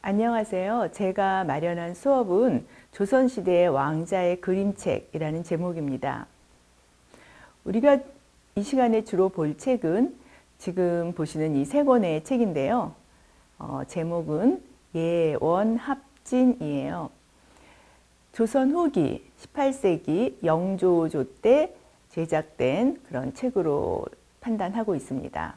안녕하세요. 제가 마련한 수업은 조선시대의 왕자의 그림책이라는 제목입니다. 우리가 이 시간에 주로 볼 책은 지금 보시는 이 세 권의 책인데요. 제목은 예원합진이에요. 조선 후기 18세기 영조조 때 제작된 그런 책으로 판단하고 있습니다.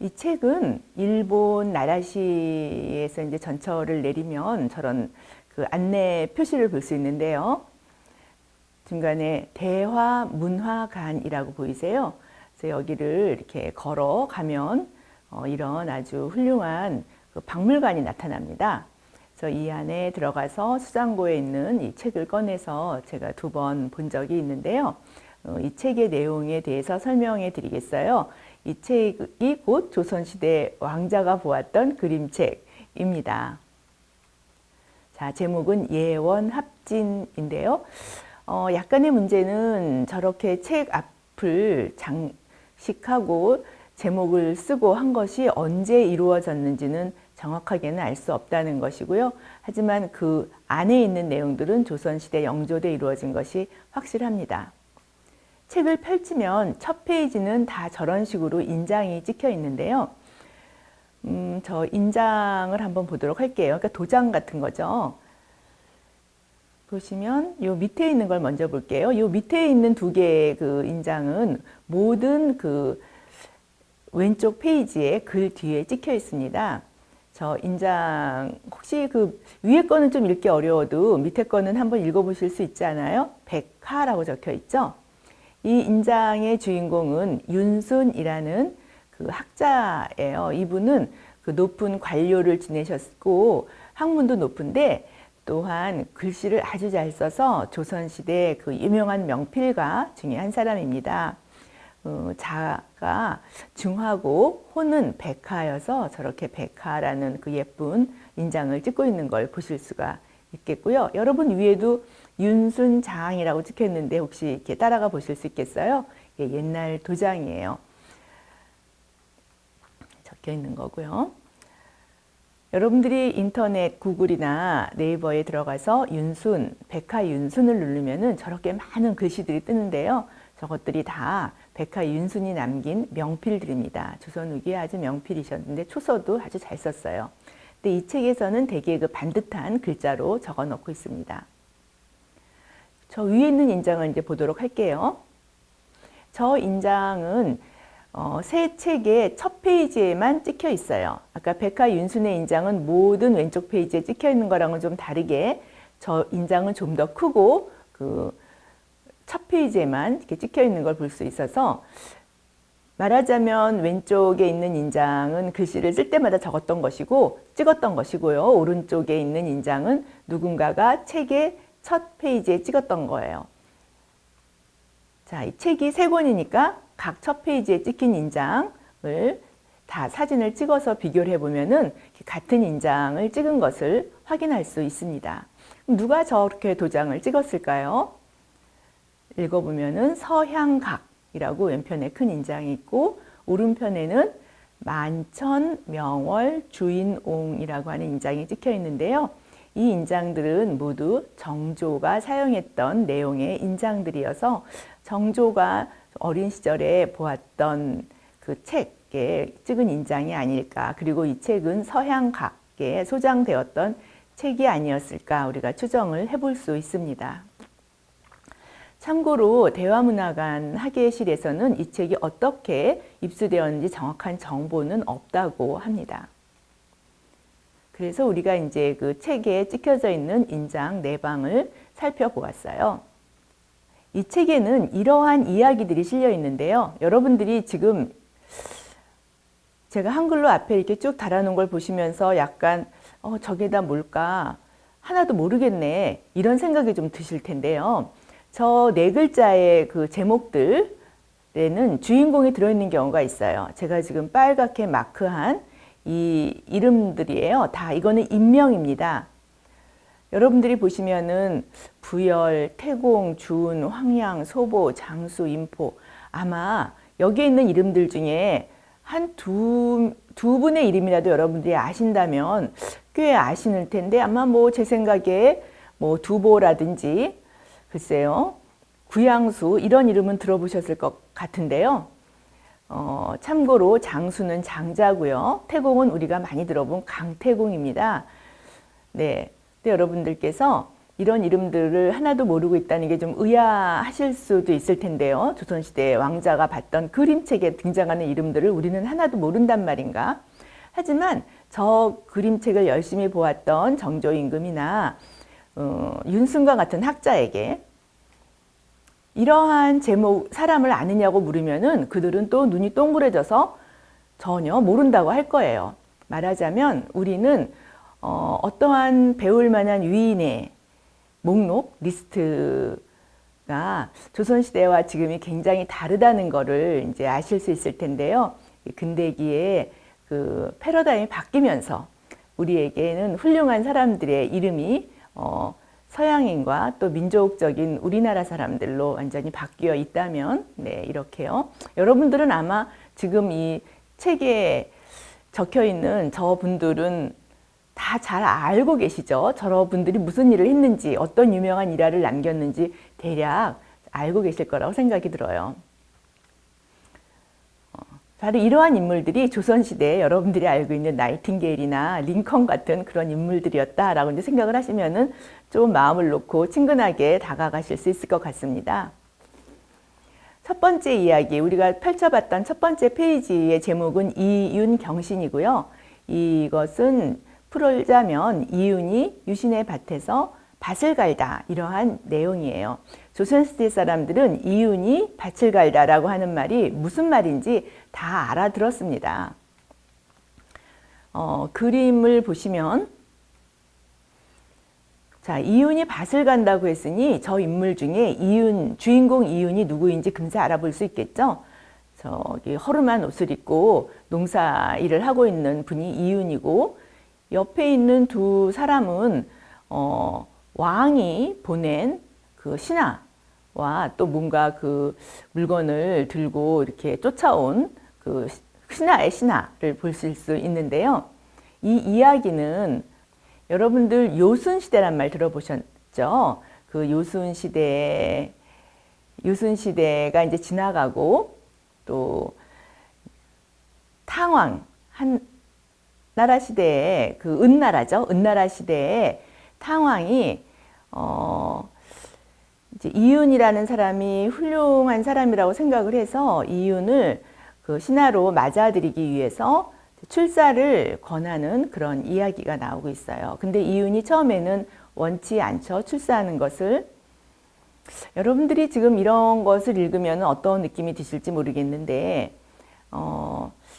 이 책은 일본 나라시에서 이제 전철을 내리면 저런 그 안내 표시를 볼 수 있는데요. 중간에 대화문화관이라고 보이세요? 그래서 여기를 이렇게 걸어가면 이런 아주 훌륭한 그 박물관이 나타납니다. 그래서 이 안에 들어가서 수장고에 있는 이 책을 꺼내서 제가 2번 본 적이 있는데요. 이 책의 내용에 대해서 설명해 드리겠어요. 이 책이 곧 조선시대 왕자가 보았던 그림책입니다. 자, 제목은 예원합진인데요. 약간의 문제는 저렇게 책 앞을 장식하고 제목을 쓰고 한 것이 언제 이루어졌는지는 정확하게는 알 수 없다는 것이고요. 하지만 그 안에 있는 내용들은 조선시대 영조때 이루어진 것이 확실합니다. 책을 펼치면 첫 페이지는 다 저런 식으로 인장이 찍혀 있는데요. 저 인장을 한번 보도록 할게요. 그러니까 도장 같은 거죠. 보시면 요 밑에 있는 걸 먼저 볼게요. 요 밑에 있는 2개의 그 인장은 모든 그 왼쪽 페이지에 글 뒤에 찍혀 있습니다. 저 인장 혹시 그 위에 거는 좀 읽기 어려워도 밑에 거는 한번 읽어보실 수 있지 않아요? 백하라고 적혀 있죠. 이 인장의 주인공은 윤순이라는 그 학자예요. 이분은 그 높은 관료를 지내셨고 학문도 높은데 또한 글씨를 아주 잘 써서 조선시대 그 유명한 명필가 중에 한 사람입니다. 자가 중하고 호는 백하여서 저렇게 백하라는 그 예쁜 인장을 찍고 있는 걸 보실 수가 있겠고요. 여러분 위에도 윤순장이라고 찍혀 있는데 혹시 이렇게 따라가 보실 수 있겠어요? 옛날 도장이에요. 적혀 있는 거고요. 여러분들이 인터넷 구글이나 네이버에 들어가서 윤순, 백하윤순을 누르면은 저렇게 많은 글씨들이 뜨는데요. 저것들이 다 백하윤순이 남긴 명필들입니다. 조선 후기에 아주 명필이셨는데 초서도 아주 잘 썼어요. 근데 이 책에서는 되게 그 반듯한 글자로 적어 놓고 있습니다. 저 위에 있는 인장을 이제 보도록 할게요. 저 인장은 새 책의 첫 페이지에만 찍혀 있어요. 아까 백하윤순의 인장은 모든 왼쪽 페이지에 찍혀 있는 거랑은 좀 다르게 저 인장은 좀 더 크고 그 첫 페이지에만 이렇게 찍혀 있는 걸 볼 수 있어서 말하자면 왼쪽에 있는 인장은 글씨를 쓸 때마다 적었던 것이고 찍었던 것이고요. 오른쪽에 있는 인장은 누군가가 책의 첫 페이지에 찍었던 거예요. 자, 이 책이 3권이니까 각 첫 페이지에 찍힌 인장을 다 사진을 찍어서 비교를 해보면은 같은 인장을 찍은 것을 확인할 수 있습니다. 누가 저렇게 도장을 찍었을까요? 읽어보면은 서향각이라고 왼편에 큰 인장이 있고 오른편에는 만천, 명월, 주인옹이라고 하는 인장이 찍혀 있는데요. 이 인장들은 모두 정조가 사용했던 내용의 인장들이어서 정조가 어린 시절에 보았던 그 책에 찍은 인장이 아닐까. 그리고 이 책은 서향각에 소장되었던 책이 아니었을까 우리가 추정을 해볼 수 있습니다. 참고로 대화문화관 학예실에서는 이 책이 어떻게 입수되었는지 정확한 정보는 없다고 합니다. 그래서 우리가 이제 그 책에 찍혀져 있는 인장 4방을 살펴보았어요. 이 책에는 이러한 이야기들이 실려 있는데요. 여러분들이 지금 제가 한글로 앞에 이렇게 쭉 달아놓은 걸 보시면서 약간 저게 다 뭘까? 하나도 모르겠네. 이런 생각이 좀 드실 텐데요. 저 4글자의 그 제목들에는 주인공이 들어있는 경우가 있어요. 제가 지금 빨갛게 마크한 이 이름들이에요. 다 이거는 인명입니다. 여러분들이 보시면은 부열, 태공, 준, 황양, 소보, 장수, 인포 아마 여기에 있는 이름들 중에 한 두 두 분의 이름이라도 여러분들이 아신다면 꽤 아시는 텐데 아마 뭐 제 생각에 뭐 두보라든지 글쎄요 구양수 이런 이름은 들어보셨을 것 같은데요. 참고로 장수는 장자고요. 태공은 우리가 많이 들어본 강태공입니다. 네, 근데 여러분들께서 이런 이름들을 하나도 모르고 있다는 게 좀 의아하실 수도 있을 텐데요. 조선시대 왕자가 봤던 그림책에 등장하는 이름들을 우리는 하나도 모른단 말인가. 하지만 저 그림책을 열심히 보았던 정조임금이나 윤승과 같은 학자에게 이러한 제목 사람을 아느냐고 물으면은 그들은 또 눈이 동그래져서 전혀 모른다고 할 거예요. 말하자면 우리는 어떠한 배울 만한 위인의 목록, 리스트가 조선시대와 지금이 굉장히 다르다는 거를 이제 아실 수 있을 텐데요. 근대기에 그 패러다임이 바뀌면서 우리에게는 훌륭한 사람들의 이름이 서양인과 또 민족적인 우리나라 사람들로 완전히 바뀌어 있다면, 네, 이렇게요. 여러분들은 아마 지금 이 책에 적혀 있는 저분들은 다 잘 알고 계시죠? 저분들이 무슨 일을 했는지, 어떤 유명한 일화를 남겼는지 대략 알고 계실 거라고 생각이 들어요. 바로 이러한 인물들이 조선시대에 여러분들이 알고 있는 나이팅게일이나 링컨 같은 그런 인물들이었다라고 이제 생각을 하시면은 좀 마음을 놓고 친근하게 다가가실 수 있을 것 같습니다. 첫 번째 이야기, 우리가 펼쳐봤던 첫 번째 페이지의 제목은 이윤경신이고요. 이것은 풀자면 이윤이 유신의 밭에서 밭을 갈다 이러한 내용이에요. 조선시대 사람들은 이윤이 밭을 갈다라고 하는 말이 무슨 말인지 다 알아들었습니다. 그림을 보시면 자, 이윤이 밭을 간다고 했으니 저 인물 중에 이윤, 주인공 이윤이 누구인지 금세 알아볼 수 있겠죠? 저기 허름한 옷을 입고 농사 일을 하고 있는 분이 이윤이고 옆에 있는 두 사람은 왕이 보낸 그 신하와 또 뭔가 그 물건을 들고 이렇게 쫓아온 그 신하의 신하를 보실 수 있는데요. 이 이야기는 여러분들 요순시대란 말 들어보셨죠? 그 요순시대가 이제 지나가고 또 탕왕, 나라 시대에 그 은나라죠. 은나라 시대에 탕왕이 이제 이윤이라는 사람이 훌륭한 사람이라고 생각을 해서 이윤을 그 신하로 맞아들이기 위해서 출사를 권하는 그런 이야기가 나오고 있어요. 근데 이윤이 처음에는 원치 않죠. 출사하는 것을. 여러분들이 지금 이런 것을 읽으면 어떤 느낌이 드실지 모르겠는데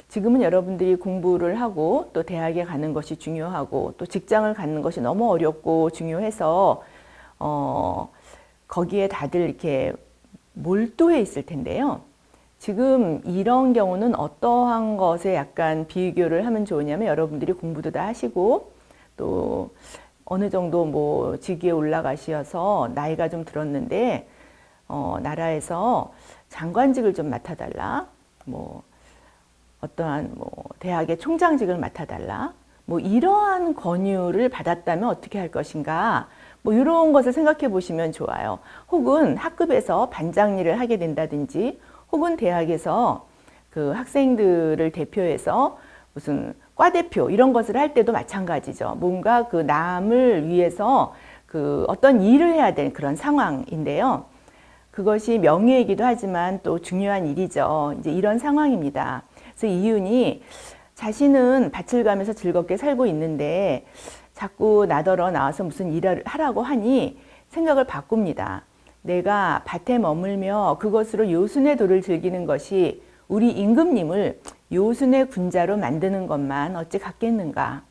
지금은 여러분들이 공부를 하고 또 대학에 가는 것이 중요하고 또 직장을 갖는 것이 너무 어렵고 중요해서 거기에 다들 이렇게 몰두해 있을 텐데요. 지금 이런 경우는 어떠한 것에 약간 비교를 하면 좋으냐면 여러분들이 공부도 다 하시고 또 어느 정도 뭐 직위에 올라가셔서 나이가 좀 들었는데 나라에서 장관직을 좀 맡아달라, 뭐 어떠한 뭐 대학의 총장직을 맡아달라, 뭐 이러한 권유를 받았다면 어떻게 할 것인가, 뭐 이런 것을 생각해 보시면 좋아요. 혹은 학급에서 반장 일을 하게 된다든지, 혹은 대학에서 그 학생들을 대표해서 무슨 과대표 이런 것을 할 때도 마찬가지죠. 뭔가 그 남을 위해서 그 어떤 일을 해야 되는 그런 상황인데요. 그것이 명예이기도 하지만 또 중요한 일이죠. 이제 이런 상황입니다. 그래서 이윤이 자신은 밭을 가면서 즐겁게 살고 있는데 자꾸 나더러 나와서 무슨 일을 하라고 하니 생각을 바꿉니다. 내가 밭에 머물며 그것으로 요순의 도를 즐기는 것이 우리 임금님을 요순의 군자로 만드는 것만 어찌 같겠는가.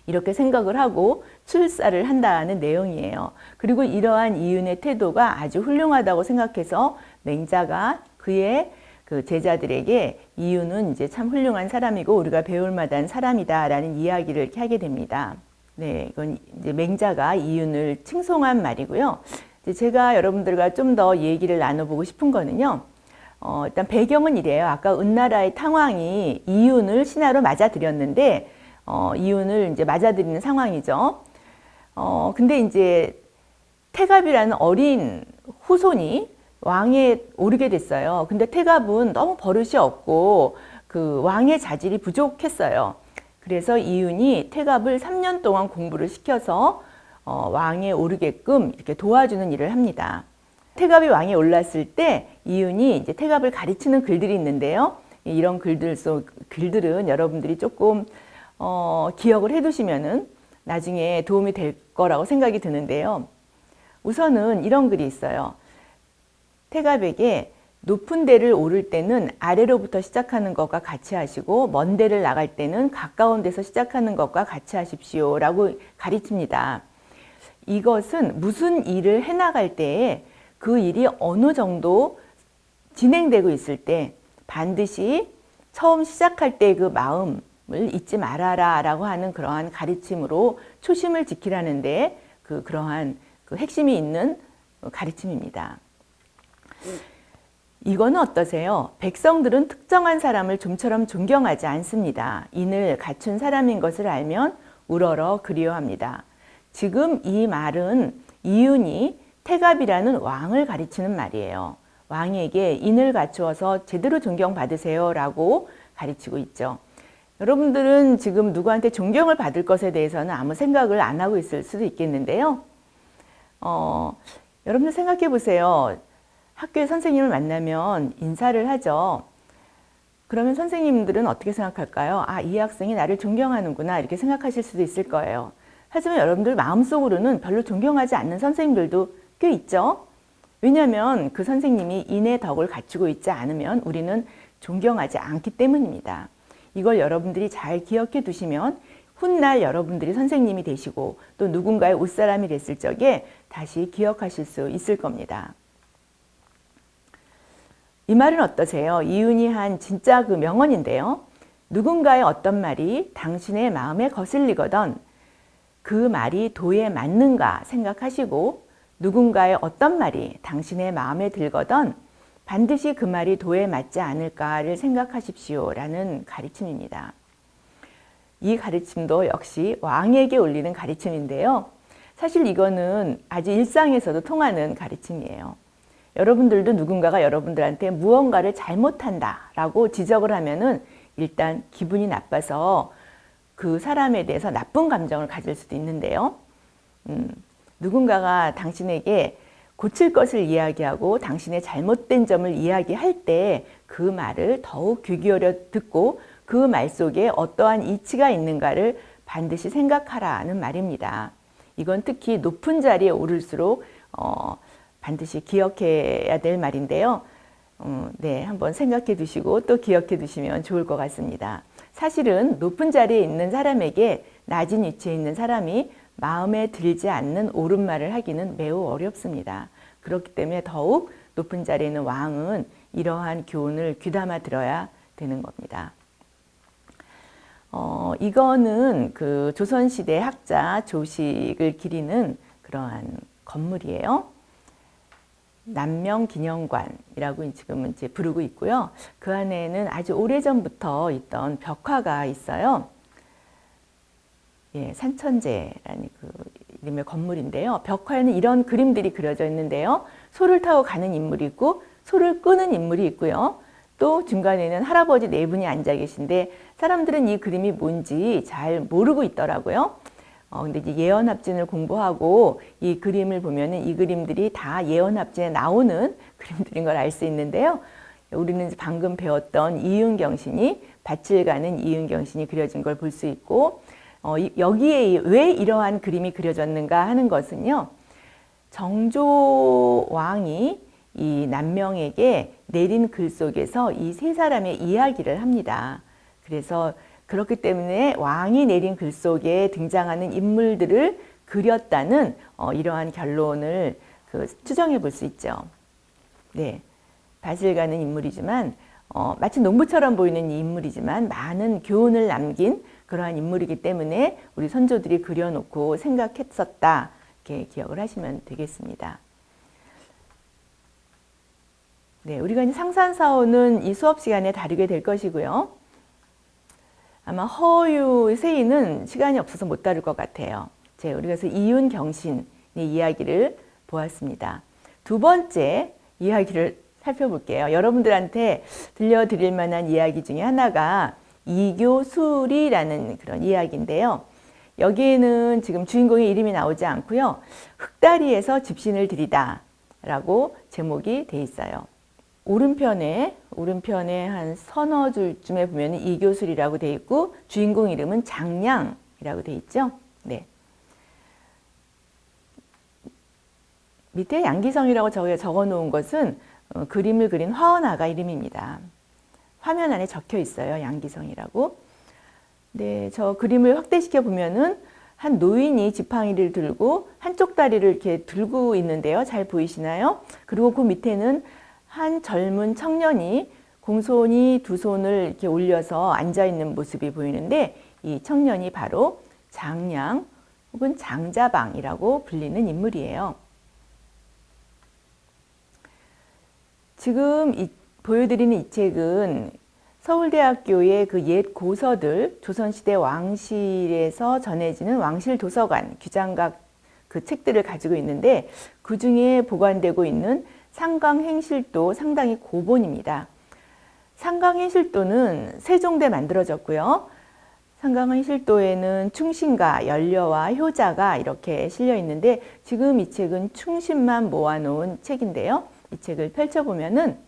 이렇게 생각을 하고 출사를 한다는 내용이에요. 그리고 이러한 이윤의 태도가 아주 훌륭하다고 생각해서 맹자가 그의 그 제자들에게 이윤은 이제 참 훌륭한 사람이고 우리가 배울 만한 사람이다라는 이야기를 이렇게 하게 됩니다. 네, 이건 이제 맹자가 이윤을 칭송한 말이고요. 제가 여러분들과 좀 더 얘기를 나눠보고 싶은 거는요. 일단 배경은 이래요. 아까 은나라의 탕왕이 이윤을 신하로 맞아들였는데 이윤을 이제 맞아들이는 상황이죠. 근데 이제 태갑이라는 어린 후손이 왕에 오르게 됐어요. 근데 태갑은 너무 버릇이 없고 그 왕의 자질이 부족했어요. 그래서 이윤이 태갑을 3년 동안 공부를 시켜서 왕에 오르게끔 이렇게 도와주는 일을 합니다. 태갑이 왕에 올랐을 때 이윤이 이제 태갑을 가르치는 글들이 있는데요. 이런 글들은 여러분들이 조금 기억을 해두시면은 나중에 도움이 될 거라고 생각이 드는데요. 우선은 이런 글이 있어요. 태갑에게 높은 데를 오를 때는 아래로부터 시작하는 것과 같이 하시고 먼 데를 나갈 때는 가까운 데서 시작하는 것과 같이 하십시오 라고 가르칩니다. 이것은 무슨 일을 해나갈 때에 그 일이 어느 정도 진행되고 있을 때 반드시 처음 시작할 때 그 마음을 잊지 말아라 라고 하는 그러한 가르침으로 초심을 지키라는데 그러한 그 핵심이 있는 가르침입니다. 이거는 어떠세요? 백성들은 특정한 사람을 좀처럼 존경하지 않습니다. 인을 갖춘 사람인 것을 알면 우러러 그리워합니다. 지금 이 말은 이윤이 태갑이라는 왕을 가르치는 말이에요. 왕에게 인을 갖추어서 제대로 존경받으세요 라고 가르치고 있죠. 여러분들은 지금 누구한테 존경을 받을 것에 대해서는 아무 생각을 안 하고 있을 수도 있겠는데요. 여러분들 생각해 보세요. 학교에 선생님을 만나면 인사를 하죠. 그러면 선생님들은 어떻게 생각할까요? 아, 이 학생이 나를 존경하는구나 이렇게 생각하실 수도 있을 거예요. 하지만 여러분들 마음속으로는 별로 존경하지 않는 선생님들도 꽤 있죠. 왜냐하면 그 선생님이 인의 덕을 갖추고 있지 않으면 우리는 존경하지 않기 때문입니다. 이걸 여러분들이 잘 기억해 두시면 훗날 여러분들이 선생님이 되시고 또 누군가의 옷사람이 됐을 적에 다시 기억하실 수 있을 겁니다. 이 말은 어떠세요? 이윤이 한 진짜 그 명언인데요. 누군가의 어떤 말이 당신의 마음에 거슬리거든 그 말이 도에 맞는가 생각하시고 누군가의 어떤 말이 당신의 마음에 들거든 반드시 그 말이 도에 맞지 않을까를 생각하십시오 라는 가르침입니다. 이 가르침도 역시 왕에게 올리는 가르침인데요. 사실 이거는 아주 일상에서도 통하는 가르침이에요. 여러분들도 누군가가 여러분들한테 무언가를 잘못한다라고 지적을 하면은 일단 기분이 나빠서 그 사람에 대해서 나쁜 감정을 가질 수도 있는데요. 누군가가 당신에게 고칠 것을 이야기하고 당신의 잘못된 점을 이야기할 때 그 말을 더욱 귀 기울여 듣고 그 말 속에 어떠한 이치가 있는가를 반드시 생각하라는 말입니다. 이건 특히 높은 자리에 오를수록 반드시 기억해야 될 말인데요. 네, 한번 생각해 두시고 또 기억해 두시면 좋을 것 같습니다. 사실은 높은 자리에 있는 사람에게 낮은 위치에 있는 사람이 마음에 들지 않는 옳은 말을 하기는 매우 어렵습니다. 그렇기 때문에 더욱 높은 자리에 있는 왕은 이러한 교훈을 귀담아 들어야 되는 겁니다. 이거는 그 조선시대 학자 조식을 기리는 그러한 건물이에요. 남명기념관이라고 지금은 이제 부르고 있고요. 그 안에는 아주 오래전부터 있던 벽화가 있어요. 예, 산천제라는 그 이름의 건물인데요. 벽화에는 이런 그림들이 그려져 있는데요. 소를 타고 가는 인물이 있고 소를 끄는 인물이 있고요. 또 중간에는 할아버지 네 분이 앉아 계신데 사람들은 이 그림이 뭔지 잘 모르고 있더라고요. 근데 이제 예언합진을 공부하고 이 그림을 보면은 이 그림들이 다 예언합진에 나오는 그림들인 걸 알 수 있는데요. 우리는 방금 배웠던 이윤경신이 밭을 가는 이윤경신이 그려진 걸 볼 수 있고 여기에 왜 이러한 그림이 그려졌는가 하는 것은요. 정조왕이 이 남명에게 내린 글 속에서 이 세 사람의 이야기를 합니다. 그래서 그렇기 때문에 왕이 내린 글 속에 등장하는 인물들을 그렸다는 이러한 결론을 추정해 볼 수 있죠. 네, 밭을 가는 인물이지만 마치 농부처럼 보이는 이 인물이지만 많은 교훈을 남긴 그러한 인물이기 때문에 우리 선조들이 그려놓고 생각했었다 이렇게 기억을 하시면 되겠습니다. 네, 우리가 이제 상산사오는 이 수업 시간에 다루게 될 것이고요. 아마 허유, 세인은 시간이 없어서 못 다룰 것 같아요. 우리가 그래서 이윤, 경신의 이야기를 보았습니다. 두 번째 이야기를 살펴볼게요. 여러분들한테 들려드릴 만한 이야기 중에 하나가 이교수리라는 그런 이야기인데요. 여기에는 지금 주인공의 이름이 나오지 않고요. 흙다리에서 집신을 드리다 라고 제목이 돼 있어요. 오른편에 한 서너 줄쯤에 보면 이교술이라고 돼 있고 주인공 이름은 장량이라고 돼 있죠. 네. 밑에 양기성이라고 적어 놓은 것은 그림을 그린 화원아가 이름입니다. 화면 안에 적혀 있어요. 양기성이라고. 네, 저 그림을 확대시켜 보면은 한 노인이 지팡이를 들고 한쪽 다리를 이렇게 들고 있는데요. 잘 보이시나요? 그리고 그 밑에는 한 젊은 청년이 공손히 두 손을 이렇게 올려서 앉아 있는 모습이 보이는데 이 청년이 바로 장량 혹은 장자방이라고 불리는 인물이에요. 지금 보여드리는 이 책은 서울대학교의 그 옛 고서들, 조선시대 왕실에서 전해지는 왕실 도서관, 규장각 그 책들을 가지고 있는데 그 중에 보관되고 있는 상강행실도 상당히 고본입니다. 상강행실도는 세종대 만들어졌고요. 상강행실도에는 충신과 연려와 효자가 이렇게 실려 있는데 지금 이 책은 충신만 모아놓은 책인데요. 이 책을 펼쳐보면은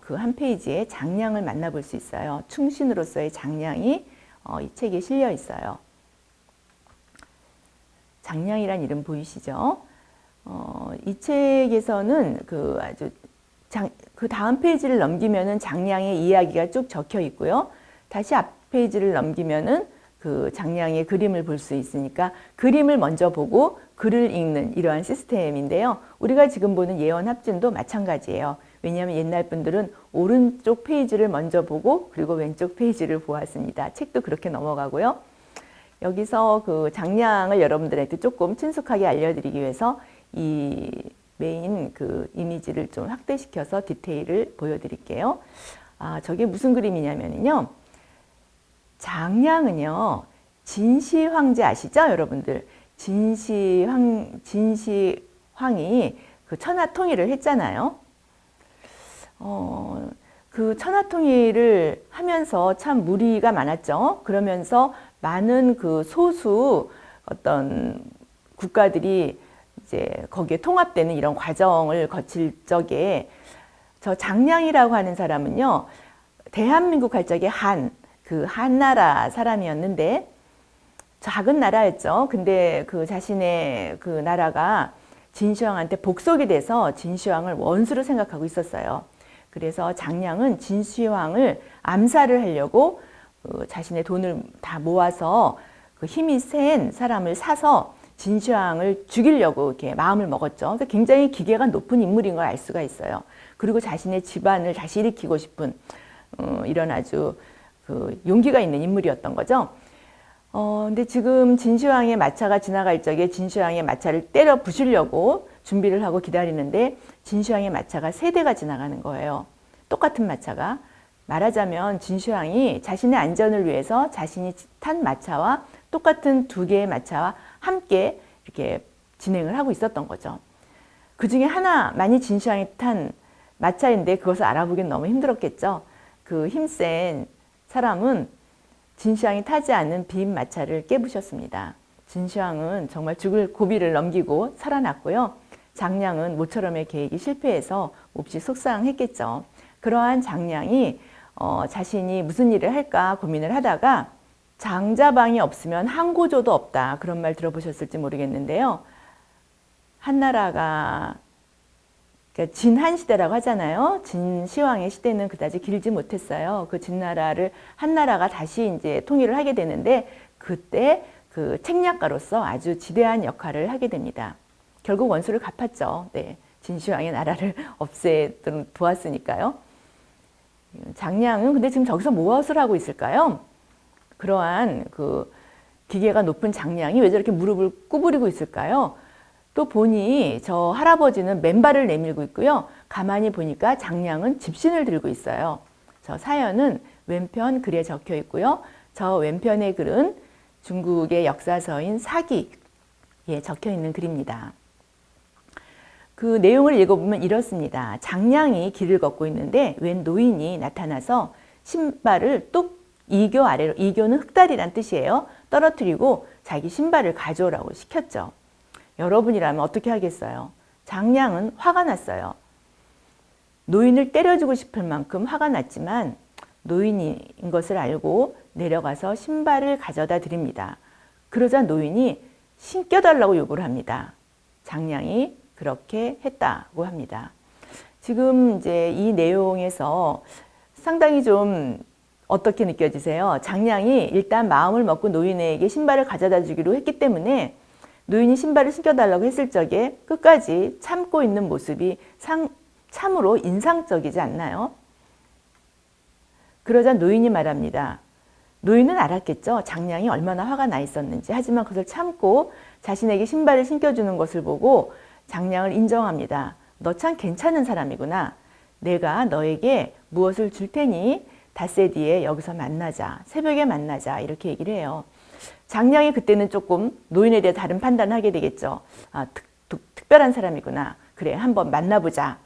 그 한 페이지에 장량을 만나볼 수 있어요. 충신으로서의 장량이 이 책에 실려 있어요. 장량이란 이름 보이시죠? 이 책에서는 그 다음 페이지를 넘기면은 장량의 이야기가 쭉 적혀 있고요. 다시 앞 페이지를 넘기면은 그 장량의 그림을 볼 수 있으니까 그림을 먼저 보고 글을 읽는 이러한 시스템인데요. 우리가 지금 보는 예언합진도 마찬가지예요. 왜냐하면 옛날 분들은 오른쪽 페이지를 먼저 보고 그리고 왼쪽 페이지를 보았습니다. 책도 그렇게 넘어가고요. 여기서 그 장량을 여러분들한테 조금 친숙하게 알려드리기 위해서 이 메인 그 이미지를 좀 확대시켜서 디테일을 보여드릴게요. 저게 무슨 그림이냐면요. 장량은요, 진시 황제 아시죠, 여러분들? 진시황이 그 천하통일을 했잖아요. 그 천하통일을 하면서 참 무리가 많았죠. 그러면서 많은 그 소수 어떤 국가들이 이제 거기에 통합되는 이런 과정을 거칠 적에 저 장량이라고 하는 사람은요, 대한민국 할 적에 그 한나라 사람이었는데 작은 나라였죠. 근데 그 자신의 그 나라가 진시황한테 복속이 돼서 진시황을 원수로 생각하고 있었어요. 그래서 장량은 진시황을 암살을 하려고 자신의 돈을 다 모아서 그 힘이 센 사람을 사서 진시황을 죽이려고 이렇게 마음을 먹었죠. 그래서 굉장히 기계가 높은 인물인 걸 알 수가 있어요. 그리고 자신의 집안을 다시 일으키고 싶은 이런 아주 그 용기가 있는 인물이었던 거죠. 근데 지금 진시황의 마차가 지나갈 적에 진시황의 마차를 때려 부수려고 준비를 하고 기다리는데 진시황의 마차가 3대가 지나가는 거예요. 똑같은 마차가. 말하자면 진시황이 자신의 안전을 위해서 자신이 탄 마차와 똑같은 2개의 마차와 함께 이렇게 진행을 하고 있었던 거죠. 그 중에 하나만이 진시황이 탄 마차인데 그것을 알아보긴 너무 힘들었겠죠. 그 힘센 사람은 진시황이 타지 않은 빈 마차를 깨부셨습니다. 진시황은 정말 죽을 고비를 넘기고 살아났고요. 장량은 모처럼의 계획이 실패해서 몹시 속상했겠죠. 그러한 장량이 자신이 무슨 일을 할까 고민을 하다가 장자방이 없으면 항고조도 없다. 그런 말 들어보셨을지 모르겠는데요. 한나라가 그러니까 진한 시대라고 하잖아요. 진시황의 시대는 그다지 길지 못했어요. 그 진나라를 한나라가 다시 이제 통일을 하게 되는데 그때 그 책략가로서 아주 지대한 역할을 하게 됩니다. 결국 원수를 갚았죠. 네, 진시황의 나라를 없애두었으니까요. 장량은 근데 지금 저기서 무엇을 하고 있을까요? 그러한 그 기계가 높은 장량이 왜 저렇게 무릎을 구부리고 있을까요? 또 보니 저 할아버지는 맨발을 내밀고 있고요. 가만히 보니까 장량은 집신을 들고 있어요. 저 사연은 왼편 글에 적혀 있고요. 저 왼편의 글은 중국의 역사서인 사기에 적혀 있는 글입니다. 그 내용을 읽어보면 이렇습니다. 장량이 길을 걷고 있는데 웬 노인이 나타나서 신발을 뚝 이교 아래로, 이교는 흑달이란 뜻이에요. 떨어뜨리고 자기 신발을 가져오라고 시켰죠. 여러분이라면 어떻게 하겠어요? 장량은 화가 났어요. 노인을 때려주고 싶을 만큼 화가 났지만 노인인 것을 알고 내려가서 신발을 가져다 드립니다. 그러자 노인이 신겨달라고 요구를 합니다. 장량이 그렇게 했다고 합니다. 지금 이제 이 내용에서 상당히 좀 어떻게 느껴지세요? 장량이 일단 마음을 먹고 노인에게 신발을 가져다 주기로 했기 때문에 노인이 신발을 신겨달라고 했을 적에 끝까지 참고 있는 모습이 참으로 인상적이지 않나요? 그러자 노인이 말합니다. 노인은 알았겠죠. 장량이 얼마나 화가 나 있었는지. 하지만 그것을 참고 자신에게 신발을 신겨주는 것을 보고 장량을 인정합니다. 너 참 괜찮은 사람이구나. 내가 너에게 무엇을 줄 테니 닷새 뒤에 여기서 만나자. 새벽에 만나자. 이렇게 얘기를 해요. 장량이 그때는 조금 노인에 대해 다른 판단을 하게 되겠죠. 아, 특별한 사람이구나. 그래, 한번 만나보자.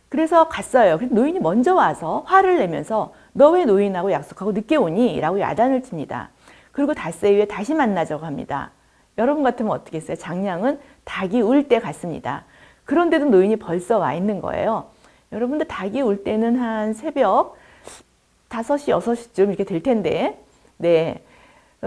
그래서 갔어요. 그래서 노인이 먼저 와서 화를 내면서 너 왜 노인하고 약속하고 늦게 오니? 라고 야단을 칩니다. 그리고 닷새 후에 다시 만나자고 합니다. 여러분 같으면 어떻게 했어요? 장량은 닭이 울 때 갔습니다. 그런데도 노인이 벌써 와 있는 거예요. 여러분들 닭이 울 때는 한 새벽 5시, 6시쯤 이렇게 될 텐데, 네.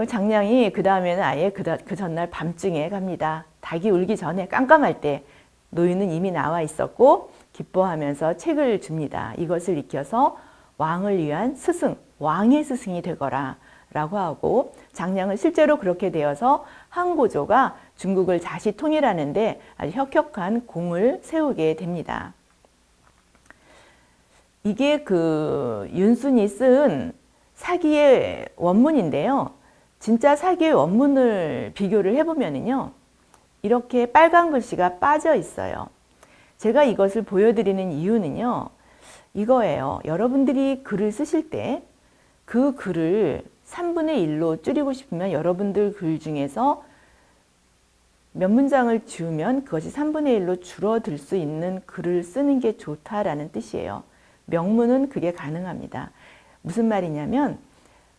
장량이 그 다음에는 아예 그 전날 밤중에 갑니다. 닭이 울기 전에 깜깜할 때 노인은 이미 나와 있었고 기뻐하면서 책을 줍니다. 이것을 익혀서 왕을 위한 스승, 왕의 스승이 되거라 라고 하고 장량은 실제로 그렇게 되어서 항고조가 중국을 다시 통일하는데 아주 혁혁한 공을 세우게 됩니다. 이게 그 윤순이 쓴 사기의 원문인데요. 진짜 사기의 원문을 비교를 해보면요. 이렇게 빨간 글씨가 빠져 있어요. 제가 이것을 보여드리는 이유는요. 이거예요. 여러분들이 글을 쓰실 때 그 글을 3분의 1로 줄이고 싶으면 여러분들 글 중에서 몇 문장을 지우면 그것이 3분의 1로 줄어들 수 있는 글을 쓰는 게 좋다라는 뜻이에요. 명문은 그게 가능합니다. 무슨 말이냐면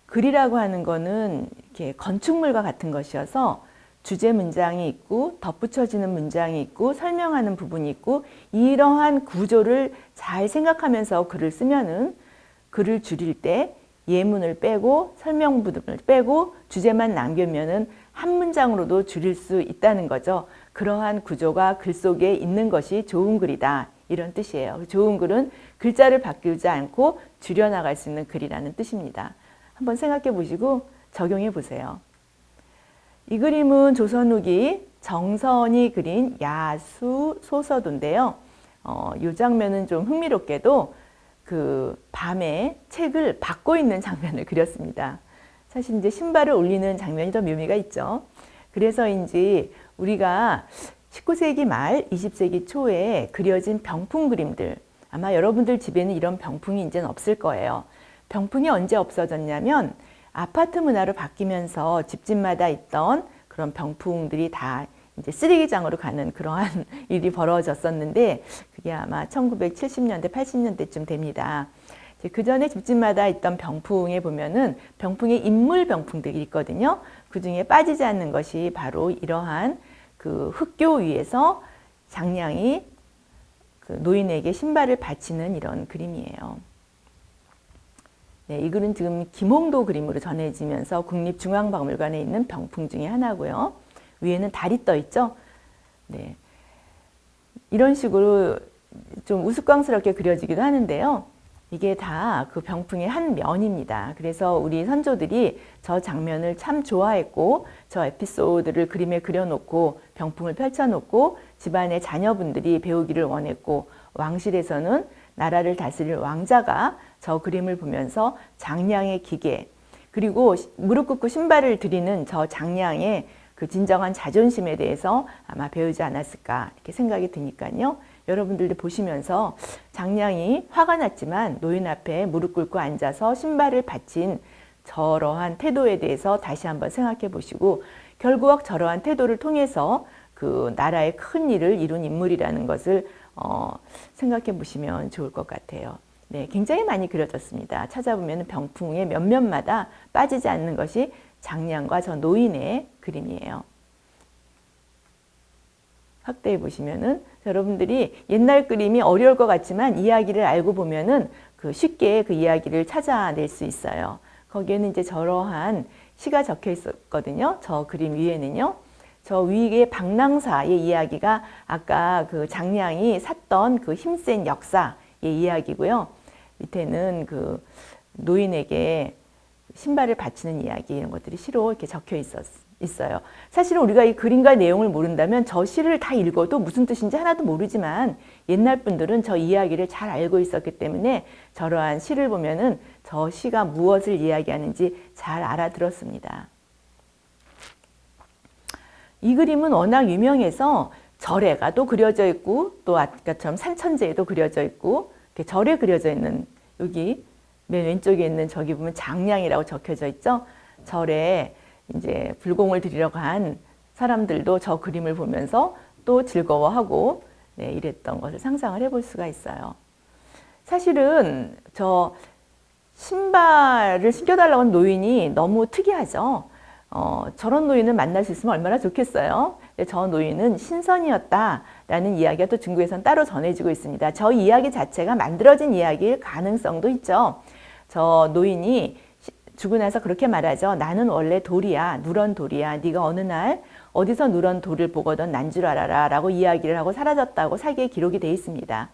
글이라고 하는 거는 이렇게 건축물과 같은 것이어서 주제 문장이 있고 덧붙여지는 문장이 있고 설명하는 부분이 있고 이러한 구조를 잘 생각하면서 글을 쓰면은 글을 줄일 때 예문을 빼고 설명 부분을 빼고 주제만 남기면은 한 문장으로도 줄일 수 있다는 거죠. 그러한 구조가 글 속에 있는 것이 좋은 글이다. 이런 뜻이에요. 좋은 글은 글자를 바꾸지 않고 줄여나갈 수 있는 글이라는 뜻입니다. 한번 생각해 보시고 적용해 보세요. 이 그림은 조선 후기 정선이 그린 야수 소서도인데요. 이 장면은 좀 흥미롭게도 그 밤에 책을 받고 있는 장면을 그렸습니다. 사실 이제 신발을 올리는 장면이 더 묘미가 있죠. 그래서인지 우리가 19세기 말 20세기 초에 그려진 병풍 그림들, 아마 여러분들 집에는 이런 병풍이 이제는 없을 거예요. 병풍이 언제 없어졌냐면 아파트 문화로 바뀌면서 집집마다 있던 그런 병풍들이 다 이제 쓰레기장으로 가는 그러한 일이 벌어졌었는데 그게 아마 1970년대, 80년대쯤 됩니다. 그 전에 집집마다 있던 병풍에 보면은 병풍의 인물 병풍들이 있거든요. 그 중에 빠지지 않는 것이 바로 이러한 그 흙교 위에서 장량이 그 노인에게 신발을 바치는 이런 그림이에요. 네, 이 글은 지금 김홍도 그림으로 전해지면서 국립중앙박물관에 있는 병풍 중에 하나고요. 위에는 달이 떠 있죠. 네, 이런 식으로 좀 우스꽝스럽게 그려지기도 하는데요. 이게 다 그 병풍의 한 면입니다. 그래서 우리 선조들이 저 장면을 참 좋아했고 저 에피소드를 그림에 그려놓고 병풍을 펼쳐놓고 집안의 자녀분들이 배우기를 원했고 왕실에서는 나라를 다스릴 왕자가 저 그림을 보면서 장량의 기계 그리고 무릎 꿇고 신발을 드리는 저 장량의 그 진정한 자존심에 대해서 아마 배우지 않았을까 이렇게 생각이 드니까요. 여러분들도 보시면서 장량이 화가 났지만 노인 앞에 무릎 꿇고 앉아서 신발을 받친 저러한 태도에 대해서 다시 한번 생각해 보시고 결국 저러한 태도를 통해서 그 나라의 큰 일을 이룬 인물이라는 것을 생각해 보시면 좋을 것 같아요. 네, 굉장히 많이 그려졌습니다. 찾아보면 병풍의 몇몇마다 빠지지 않는 것이 장량과 저 노인의 그림이에요. 확대해 보시면은 여러분들이 옛날 그림이 어려울 것 같지만 이야기를 알고 보면은 쉽게 그 이야기를 찾아낼 수 있어요. 거기에는 이제 저러한 시가 적혀 있었거든요. 저 그림 위에는요. 저 위에 방랑사의 이야기가 아까 그 장량이 샀던 그 힘센 역사의 이야기고요. 밑에는 그 노인에게 신발을 바치는 이야기 이런 것들이 시로 이렇게 적혀 있어요. 사실은 우리가 이 그림과 내용을 모른다면 저 시를 다 읽어도 무슨 뜻인지 하나도 모르지만 옛날 분들은 저 이야기를 잘 알고 있었기 때문에 저러한 시를 보면은 저 시가 무엇을 이야기하는지 잘 알아들었습니다. 이 그림은 워낙 유명해서 절에가도 그려져 있고 또 아까처럼 산천제에도 그려져 있고 이렇게 절에 그려져 있는 여기 맨 왼쪽에 있는 저기 보면 장량이라고 적혀져 있죠. 절에 이제 불공을 드리러 간 사람들도 저 그림을 보면서 또 즐거워하고 네, 이랬던 것을 상상을 해볼 수가 있어요. 사실은 저 신발을 신겨달라고 하는 노인이 너무 특이하죠. 저런 노인을 만날 수 있으면 얼마나 좋겠어요. 저 노인은 신선이었다라는 이야기가 또 중국에서는 따로 전해지고 있습니다. 저 이야기 자체가 만들어진 이야기일 가능성도 있죠. 저 노인이 죽고 나서 그렇게 말하죠. 나는 원래 돌이야. 누런 돌이야. 네가 어느 날 어디서 누런 돌을 보거든 난 줄 알아라 라고 이야기를 하고 사라졌다고 사기에 기록이 되어 있습니다.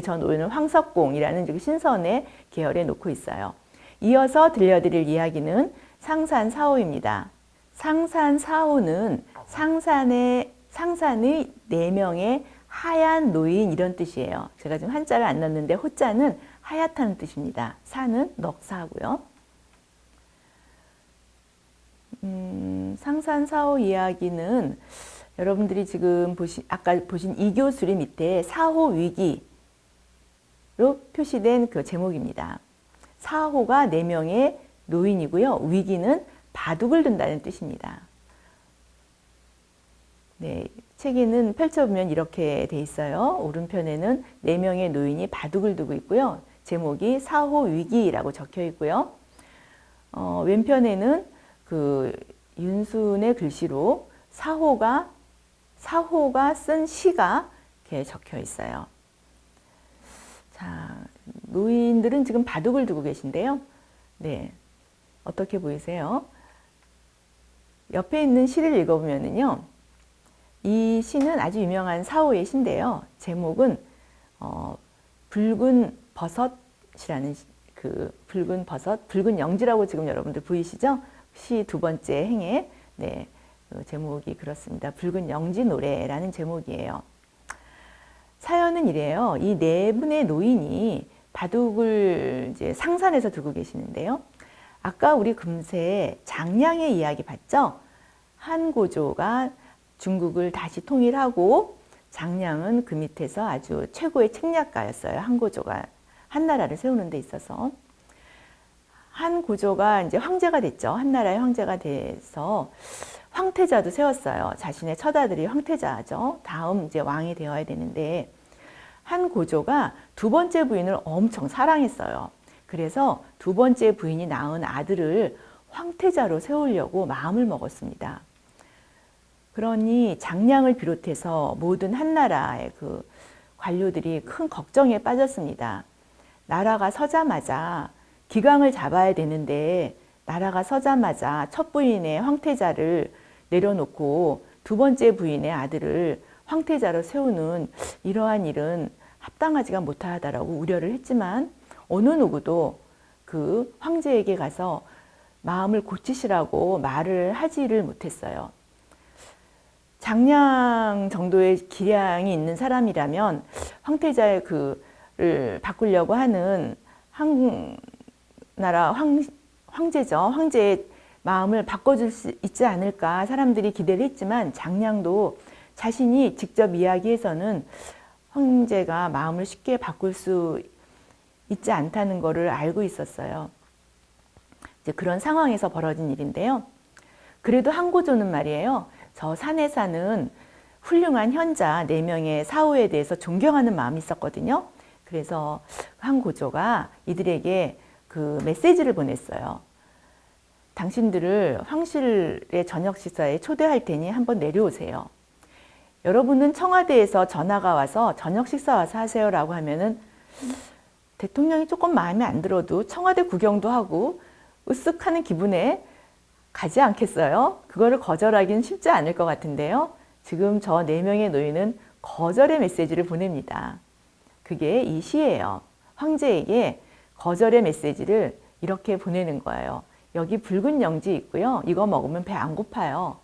저 노인은 황석공이라는 신선의 계열에 놓고 있어요. 이어서 들려드릴 이야기는 상산사호입니다. 상산사호는 상산의 4명의 하얀 노인 이런 뜻이에요. 제가 지금 한자를 안 넣었는데 호자는 하얗다는 뜻입니다. 사는 넉사고요. 상산사호 이야기는 여러분들이 지금 아까 보신 이교수리 밑에 사호위기로 표시된 그 제목입니다. 사호가 4명의 노인이고요. 위기는 바둑을 둔다는 뜻입니다. 네, 책에는 펼쳐보면 이렇게 돼 있어요. 오른편에는 4명의 노인이 바둑을 두고 있고요. 제목이 사호위기라고 적혀 있고요. 왼편에는 그 윤순의 글씨로 사호가 쓴 시가 이렇게 적혀 있어요. 자, 노인들은 지금 바둑을 두고 계신데요. 네, 어떻게 보이세요? 옆에 있는 시를 읽어보면요. 이 시는 아주 유명한 사호의 시인데요. 제목은 붉은 버섯이라는 그 붉은 버섯, 붉은 영지라고 지금 여러분들 보이시죠? 시 두 번째 행에 네, 그 제목이 그렇습니다. 붉은 영지 노래라는 제목이에요. 사연은 이래요. 이 4분의 노인이 바둑을 이제 상산에서 두고 계시는데요. 아까 우리 금세 장량의 이야기 봤죠? 한고조가 중국을 다시 통일하고 장량은 그 밑에서 아주 최고의 책략가였어요. 한고조가 한나라를 세우는 데 있어서. 한고조가 이제 황제가 됐죠. 한나라의 황제가 돼서 황태자도 세웠어요. 자신의 처자들이 황태자죠. 다음 이제 왕이 되어야 되는데 한고조가 두 번째 부인을 엄청 사랑했어요. 그래서 두 번째 부인이 낳은 아들을 황태자로 세우려고 마음을 먹었습니다. 그러니 장량을 비롯해서 모든 한나라의 그 관료들이 큰 걱정에 빠졌습니다. 나라가 서자마자 기강을 잡아야 되는데 나라가 서자마자 첫 부인의 황태자를 내려놓고 두 번째 부인의 아들을 황태자로 세우는 이러한 일은 합당하지가 못하다라고 우려를 했지만 어느 누구도 그 황제에게 가서 마음을 고치시라고 말을 하지를 못했어요. 장량 정도의 기량이 있는 사람이라면 황태자의 그를 바꾸려고 하는 한나라 황제죠. 황제의 마음을 바꿔줄 수 있지 않을까 사람들이 기대를 했지만 장량도 자신이 직접 이야기해서는 황제가 마음을 쉽게 바꿀 수 있지 않다는 것을 알고 있었어요. 이제 그런 상황에서 벌어진 일인데요. 그래도 항고조는 말이에요. 저 산에 사는 훌륭한 현자 4명의 사후에 대해서 존경하는 마음이 있었거든요. 그래서 항고조가 이들에게 그 메시지를 보냈어요. 당신들을 황실의 저녁 식사에 초대할 테니 한번 내려오세요. 여러분은 청와대에서 전화가 와서 저녁 식사 와서 하세요라고 하면은 대통령이 조금 마음에 안 들어도 청와대 구경도 하고 으쓱하는 기분에 가지 않겠어요? 그거를 거절하기는 쉽지 않을 것 같은데요. 지금 저 4명의 노인은 거절의 메시지를 보냅니다. 그게 이 시예요. 황제에게 거절의 메시지를 이렇게 보내는 거예요. 여기 붉은 영지 있고요. 이거 먹으면 배 안 고파요.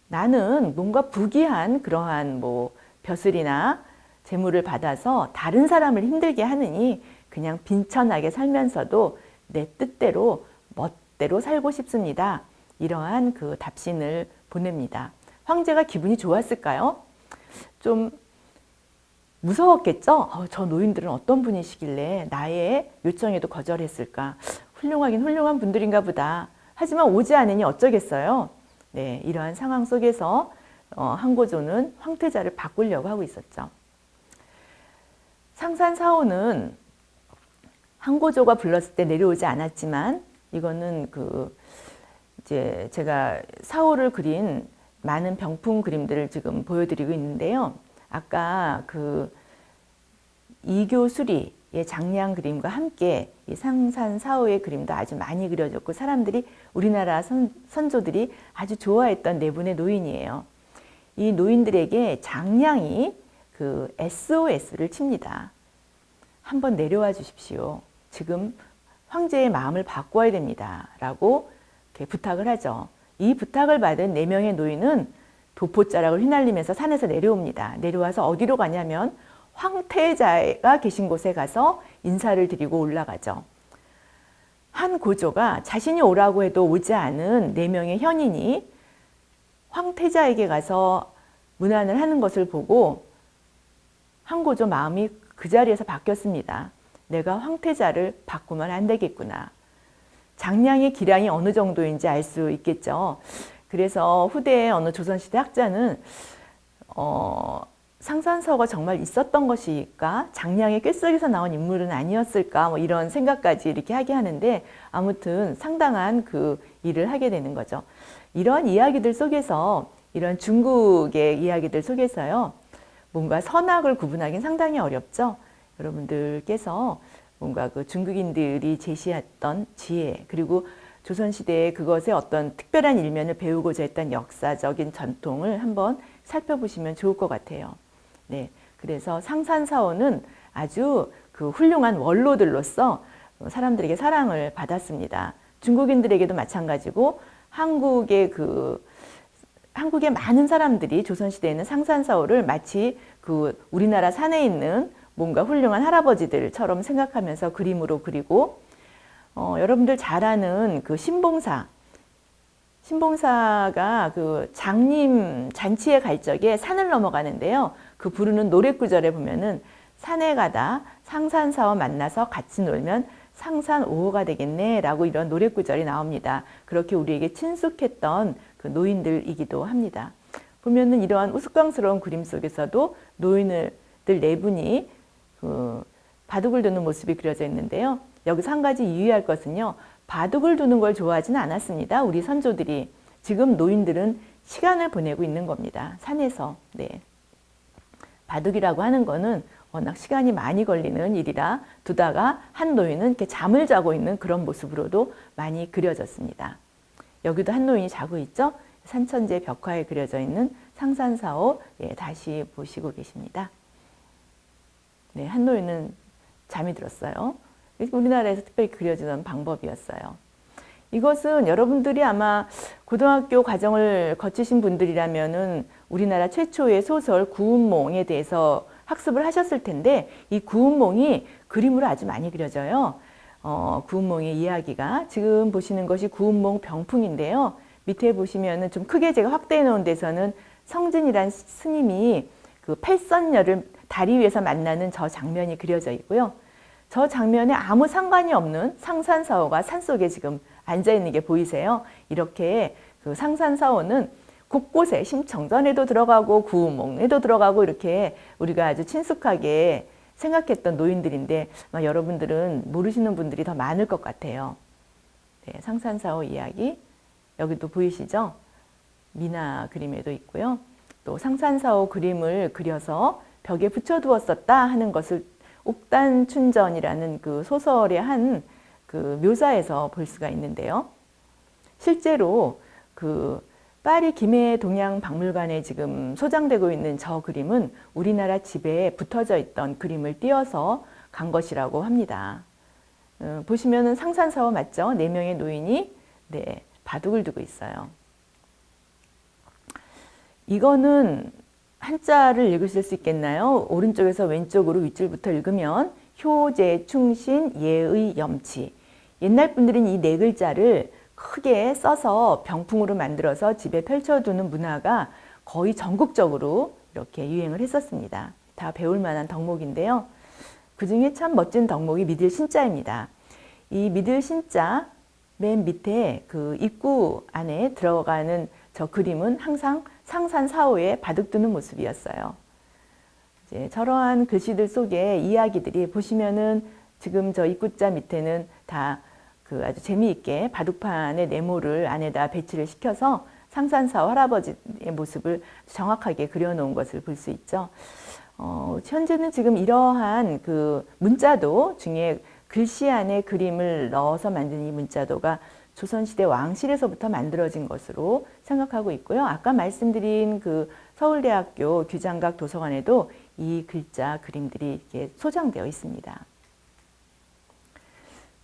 나는 뭔가 부귀한 그러한 뭐 벼슬이나 재물을 받아서 다른 사람을 힘들게 하느니 그냥 빈천하게 살면서도 내 뜻대로 멋대로 살고 싶습니다. 이러한 그 답신을 보냅니다. 황제가 기분이 좋았을까요? 좀 무서웠겠죠? 저 노인들은 어떤 분이시길래 나의 요청에도 거절했을까? 훌륭하긴 훌륭한 분들인가 보다. 하지만 오지 않으니 어쩌겠어요? 네, 이러한 상황 속에서 항고조는 황태자를 바꾸려고 하고 있었죠. 상산사호는 항고조가 불렀을 때 내려오지 않았지만 이거는 이제 제가 사호를 그린 많은 병풍 그림들을 지금 보여드리고 있는데요. 아까 이교수리의 장량 그림과 함께 이 상산사호의 그림도 아주 많이 그려졌고 사람들이 우리나라 선조들이 아주 좋아했던 4분의 노인이에요. 이 노인들에게 장량이 SOS를 칩니다. 한번 내려와 주십시오. 지금 황제의 마음을 바꿔야 됩니다. 라고 이렇게 부탁을 하죠. 이 부탁을 받은 4명의 노인은 도포자락을 휘날리면서 산에서 내려옵니다. 내려와서 어디로 가냐면 황태자가 계신 곳에 가서 인사를 드리고 올라가죠. 한 고조가 자신이 오라고 해도 오지 않은 4명의 현인이 황태자에게 가서 문안을 하는 것을 보고 한 고조 마음이 그 자리에서 바뀌었습니다. 내가 황태자를 바꾸면 안 되겠구나. 장량의 기량이 어느 정도인지 알 수 있겠죠. 그래서 후대의 어느 조선시대 학자는 상산사호가 정말 있었던 것일까? 장량의 꾀속에서 나온 인물은 아니었을까? 뭐 이런 생각까지 이렇게 하게 하는데 아무튼 상당한 그 일을 하게 되는 거죠. 이런 이야기들 속에서 이런 중국의 이야기들 속에서요. 뭔가 선악을 구분하기는 상당히 어렵죠. 여러분들께서 뭔가 그 중국인들이 제시했던 지혜 그리고 조선시대의 그것의 어떤 특별한 일면을 배우고자 했던 역사적인 전통을 한번 살펴보시면 좋을 것 같아요. 네, 그래서 상산사호는 아주 그 훌륭한 원로들로서 사람들에게 사랑을 받았습니다. 중국인들에게도 마찬가지고 한국의 많은 사람들이 조선시대에는 상산사호를 마치 우리나라 산에 있는 뭔가 훌륭한 할아버지들처럼 생각하면서 그림으로 그리고 여러분들 잘 아는 신봉사가 장림 잔치에 갈 적에 산을 넘어가는데요. 그 부르는 노래 구절에 보면은 산에 가다 상산사호 만나서 같이 놀면 상산오호가 되겠네 라고 이런 노래 구절이 나옵니다. 그렇게 우리에게 친숙했던 그 노인들이기도 합니다. 보면은 이러한 우스꽝스러운 그림 속에서도 노인들 4분이 바둑을 두는 모습이 그려져 있는데요. 여기서 한 가지 유의할 것은요. 바둑을 두는 걸 좋아하지는 않았습니다. 우리 선조들이. 지금 노인들은 시간을 보내고 있는 겁니다. 산에서. 네. 바둑이라고 하는 거는 워낙 시간이 많이 걸리는 일이라 두다가 한 노인은 이렇게 잠을 자고 있는 그런 모습으로도 많이 그려졌습니다. 여기도 한 노인이 자고 있죠. 산천제 벽화에 그려져 있는 상산사호 다시 보시고 계십니다. 네, 한 노인은 잠이 들었어요. 우리나라에서 특별히 그려지던 방법이었어요. 이것은 여러분들이 아마 고등학교 과정을 거치신 분들이라면은 우리나라 최초의 소설 구운몽에 대해서 학습을 하셨을 텐데 이 구운몽이 그림으로 아주 많이 그려져요. 구운몽의 이야기가 지금 보시는 것이 구운몽 병풍인데요. 밑에 보시면은 좀 크게 제가 확대해 놓은 데서는 성진이란 스님이 그 다리 위에서 만나는 저 장면이 그려져 있고요. 저 장면에 아무 상관이 없는 상산사오가 산속에 지금 앉아 있는 게 보이세요? 이렇게 그 상산사오는 곳곳에 심청전에도 들어가고 구우몽에도 들어가고 이렇게 우리가 아주 친숙하게 생각했던 노인들인데 여러분들은 모르시는 분들이 더 많을 것 같아요. 네, 상산사오 이야기 여기도 보이시죠? 미나 그림에도 있고요. 또 상산사오 그림을 그려서 벽에 붙여두었었다 하는 것을 옥단춘전이라는 그 소설의 한 그 묘사에서 볼 수가 있는데요. 실제로 그 파리 김해동양박물관에 지금 소장되고 있는 저 그림은 우리나라 집에 붙어져 있던 그림을 띄어서 간 것이라고 합니다. 보시면은 상산사오 맞죠? 4명의 노인이 네, 바둑을 두고 있어요. 이거는 한자를 읽으실 수 있겠나요? 오른쪽에서 왼쪽으로 윗줄부터 읽으면 효제, 충신, 예의, 염치. 옛날 분들은 이 4글자를 크게 써서 병풍으로 만들어서 집에 펼쳐두는 문화가 거의 전국적으로 이렇게 유행을 했었습니다. 다 배울 만한 덕목인데요. 그 중에 참 멋진 덕목이 미들 신자입니다. 이 미들 신자 맨 밑에 그 입구 안에 들어가는 저 그림은 항상 상산사오에 바둑 두는 모습이었어요. 이제 저러한 글씨들 속에 이야기들이 보시면은 지금 저 입구자 밑에는 다 그 아주 재미있게 바둑판의 네모를 안에다 배치를 시켜서 상산사오 할아버지의 모습을 정확하게 그려놓은 것을 볼 수 있죠. 현재는 지금 이러한 그 문자도 중에 글씨 안에 그림을 넣어서 만든 이 문자도가 조선시대 왕실에서부터 만들어진 것으로 생각하고 있고요. 아까 말씀드린 그 서울대학교 규장각 도서관에도 이 글자 그림들이 이렇게 소장되어 있습니다.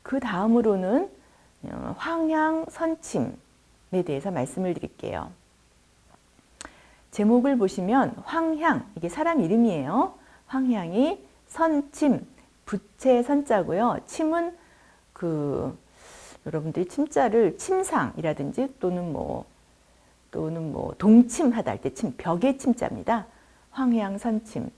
그 다음으로는 황향선침에 대해서 말씀을 드릴게요. 제목을 보시면 황향, 이게 사람 이름이에요. 황향이 선침, 부채 선자고요. 침은 그 여러분들이 침자를 침상이라든지 또는 뭐 동침하다 할 때 침, 벽의 침자입니다. 황향선침.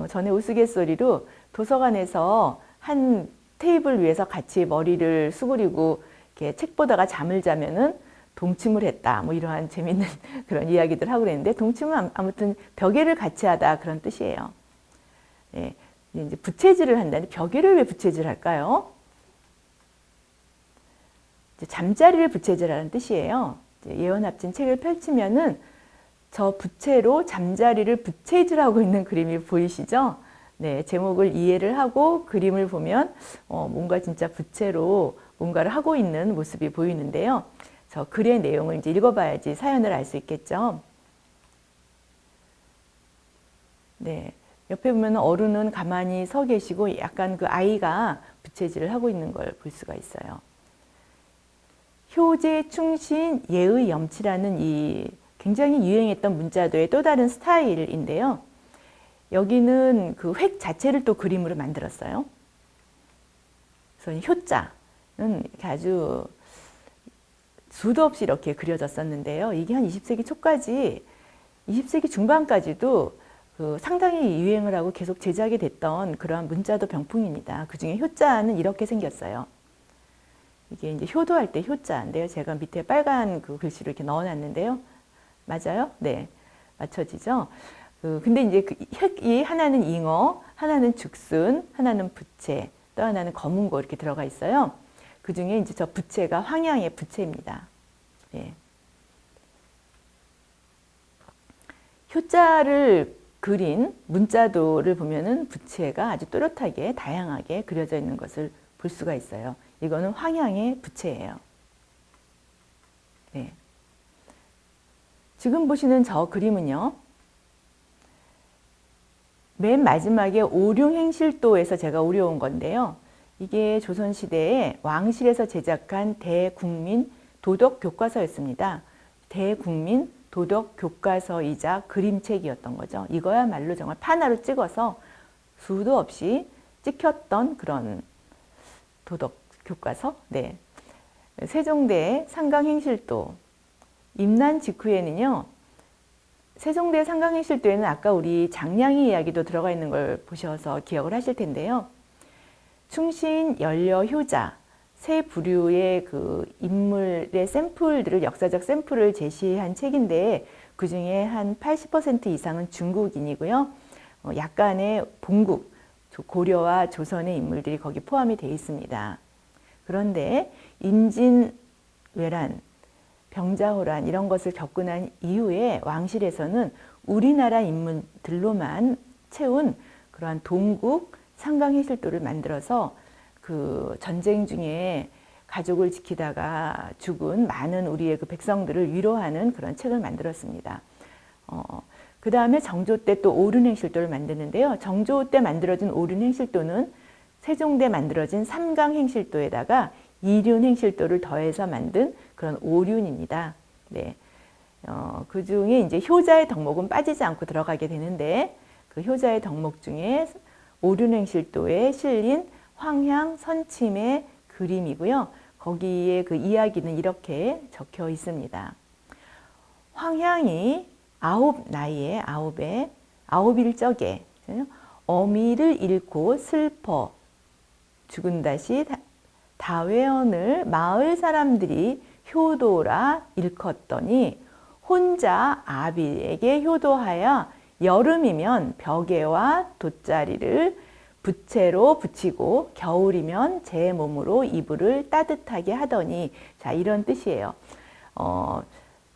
전에 우스갯소리로 도서관에서 한 테이블 위에서 같이 머리를 수그리고 이렇게 책 보다가 잠을 자면은 동침을 했다. 뭐 이러한 재밌는 그런 이야기들 하고 그랬는데 동침은 아무튼 벽에를 같이 하다 그런 뜻이에요. 네, 이제 부채질을 한다는데 벽에를 왜 부채질 할까요? 잠자리를 부채질하는 뜻이에요. 예언합진 책을 펼치면은 저 부채로 잠자리를 부채질하고 있는 그림이 보이시죠? 네, 제목을 이해를 하고 그림을 보면 뭔가 진짜 부채로 뭔가를 하고 있는 모습이 보이는데요. 저 글의 내용을 이제 읽어봐야지 사연을 알 수 있겠죠. 네, 옆에 보면 어른은 가만히 서 계시고 약간 그 아이가 부채질을 하고 있는 걸 볼 수가 있어요. 효제, 충신, 예의, 염치라는 이 굉장히 유행했던 문자도의 또 다른 스타일인데요. 여기는 그 획 자체를 또 그림으로 만들었어요. 그래서 효자는 아주 수도 없이 이렇게 그려졌었는데요. 이게 한 20세기 초까지, 20세기 중반까지도 그 상당히 유행을 하고 계속 제작이 됐던 그러한 문자도 병풍입니다. 그 중에 효자는 이렇게 생겼어요. 이게 이제 효도할 때 효자인데요. 제가 밑에 빨간 그 글씨로 이렇게 넣어놨는데요. 맞아요? 네. 맞춰지죠? 근데 이제 이 하나는 잉어, 하나는 죽순, 하나는 부채, 또 하나는 검은고 이렇게 들어가 있어요. 그 중에 이제 저 부채가 황향의 부채입니다. 예. 효자를 그린 문자도를 보면은 부채가 아주 또렷하게 다양하게 그려져 있는 것을 볼 수가 있어요. 이거는 황향의 부채예요. 네. 지금 보시는 저 그림은요. 맨 마지막에 오룡행실도에서 제가 오려온 건데요. 이게 조선시대에 왕실에서 제작한 대국민 도덕교과서였습니다. 대국민 도덕교과서이자 그림책이었던 거죠. 이거야말로 정말 판화로 찍어서 수도 없이 찍혔던 그런 도덕교과서. 네. 세종대 상강행실도 임난 직후에는요. 세종대 상강행실도에는 아까 우리 장량의 이야기도 들어가 있는 걸 보셔서 기억을 하실 텐데요. 충신, 연려, 효자 세 부류의 그 인물의 샘플들을 역사적 샘플을 제시한 책인데 그 중에 한 80% 이상은 중국인이고요. 약간의 본국, 고려와 조선의 인물들이 거기 포함이 되어 있습니다. 그런데 임진왜란, 병자호란 이런 것을 겪고 난 이후에 왕실에서는 우리나라 인물들로만 채운 그러한 동국 상강행실도를 만들어서 그 전쟁 중에 가족을 지키다가 죽은 많은 우리의 그 백성들을 위로하는 그런 책을 만들었습니다. 그 다음에 정조 때 또 오륜행실도를 만드는데요. 정조 때 만들어진 오륜행실도는 세종대 만들어진 삼강행실도에다가 이륜행실도를 더해서 만든 그런 오륜입니다. 네. 그 중에 이제 효자의 덕목은 빠지지 않고 들어가게 되는데 그 효자의 덕목 중에 오륜행실도에 실린 황향 선침의 그림이고요. 거기에 그 이야기는 이렇게 적혀 있습니다. 황향이 아홉일 적에 어미를 잃고 슬퍼 죽은 다시 다회원을 마을 사람들이 효도라 일컫더니 혼자 아비에게 효도하여 여름이면 벽에와 돗자리를 부채로 붙이고 겨울이면 제 몸으로 이불을 따뜻하게 하더니 자 이런 뜻이에요.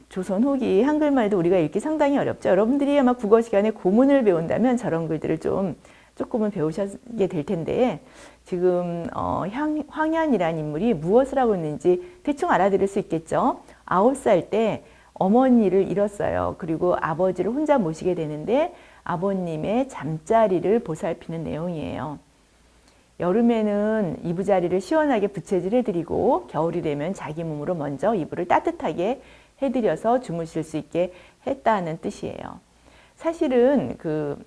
조선 후기 한글말도 우리가 읽기 상당히 어렵죠. 여러분들이 아마 국어 시간에 고문을 배운다면 저런 글들을 조금은 배우시게 될 텐데 지금 황현이라는 인물이 무엇을 하고 있는지 대충 알아들을 수 있겠죠. 9살 때 어머니를 잃었어요. 그리고 아버지를 혼자 모시게 되는데 아버님의 잠자리를 보살피는 내용이에요. 여름에는 이부자리를 시원하게 부채질 해드리고 겨울이 되면 자기 몸으로 먼저 이불을 따뜻하게 해드려서 주무실 수 있게 했다는 뜻이에요. 사실은 그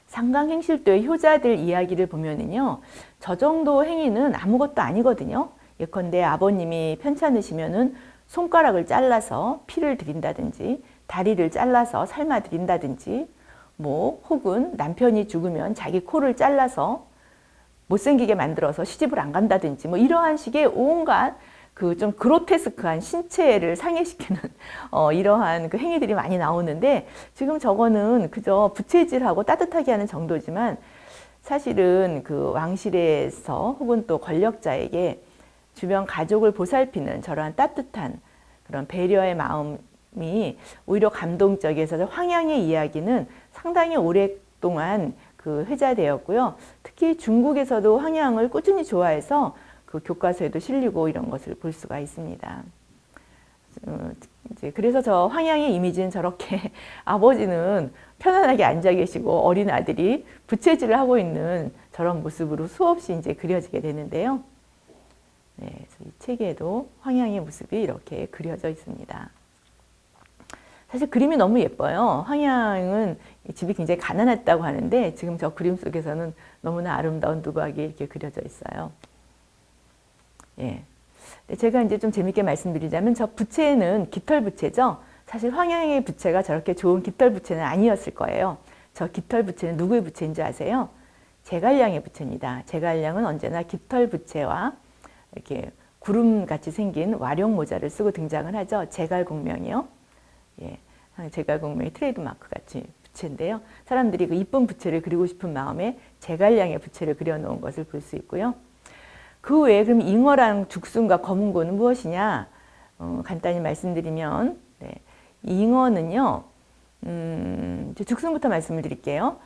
상강행실도의 효자들 이야기를 보면은요, 저 정도 행위는 아무것도 아니거든요. 예컨대 아버님이 편찮으시면은 손가락을 잘라서 피를 드린다든지, 다리를 잘라서 삶아 드린다든지, 혹은 남편이 죽으면 자기 코를 잘라서 못생기게 만들어서 시집을 안 간다든지, 이러한 식의 온갖 그 좀 그로테스크한 신체를 상해시키는 이러한 그 행위들이 많이 나오는데 지금 저거는 그저 부채질하고 따뜻하게 하는 정도지만 사실은 그 왕실에서 혹은 또 권력자에게 주변 가족을 보살피는 저러한 따뜻한 그런 배려의 마음이 오히려 감동적이어서 황양의 이야기는 상당히 오랫동안 그 회자되었고요. 특히 중국에서도 황양을 꾸준히 좋아해서 그 교과서에도 실리고 이런 것을 볼 수가 있습니다. 그래서 저 황양의 이미지는 저렇게 아버지는 편안하게 앉아 계시고 어린 아들이 부채질을 하고 있는 저런 모습으로 수없이 이제 그려지게 되는데요. 네, 그래서 이 책에도 황양의 모습이 이렇게 그려져 있습니다. 사실 그림이 너무 예뻐요. 황양은 집이 굉장히 가난했다고 하는데 지금 저 그림 속에서는 너무나 아름다운 누각이 이렇게 그려져 있어요. 예. 제가 이제 좀 재밌게 말씀드리자면 저 부채는 깃털 부채죠. 사실 황양의 부채가 저렇게 좋은 깃털 부채는 아니었을 거예요. 저 깃털 부채는 누구의 부채인지 아세요? 제갈량의 부채입니다. 제갈량은 언제나 깃털 부채와 이렇게 구름같이 생긴 와룡 모자를 쓰고 등장을 하죠. 제갈공명이요. 예. 제갈공명이 트레이드마크 같이 부채인데요. 사람들이 그 이쁜 부채를 그리고 싶은 마음에 제갈량의 부채를 그려놓은 것을 볼 수 있고요. 그 외에 그럼 잉어랑 죽순과 검은고는 무엇이냐? 간단히 말씀드리면 네. 잉어는요. 죽순부터 말씀을 드릴게요.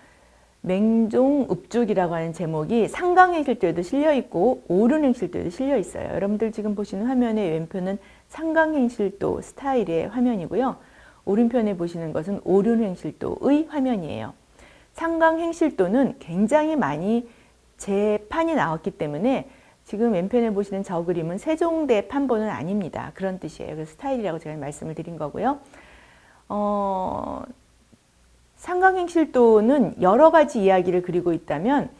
맹종읍죽이라고 하는 제목이 상강행실도에도 실려있고 오륜행실도에도 실려있어요. 여러분들 지금 보시는 화면의 왼편은 상강행실도 스타일의 화면이고요. 오른편에 보시는 것은 오륜행실도의 화면이에요. 상강행실도는 굉장히 많이 재판이 나왔기 때문에 지금 왼편에 보시는 저 그림은 세종대 판본은 아닙니다. 그런 뜻이에요. 그래서 스타일이라고 제가 말씀을 드린 거고요. 상강행실도는 여러 가지 이야기를 그리고 있다면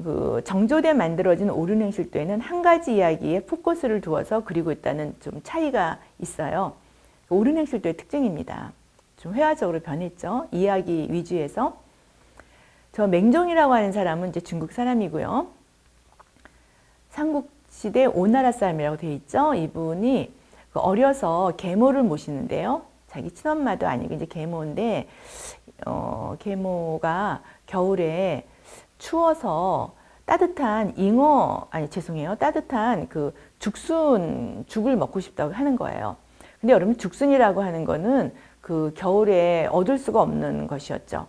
그 정조대 만들어진 오륜행실도에는 한 가지 이야기에 포커스를 두어서 그리고 있다는 좀 차이가 있어요. 오륜행실도의 특징입니다. 좀 회화적으로 변했죠. 이야기 위주에서. 저 맹종이라고 하는 사람은 이제 중국 사람이고요. 삼국시대 오나라 사람이라고 되어 있죠. 이분이 어려서 계모를 모시는데요. 자기 친엄마도 아니고 이제 계모인데, 계모가 겨울에 추워서 따뜻한 따뜻한 그 죽을 먹고 싶다고 하는 거예요. 근데 여러분, 죽순이라고 하는 거는 그 겨울에 얻을 수가 없는 것이었죠.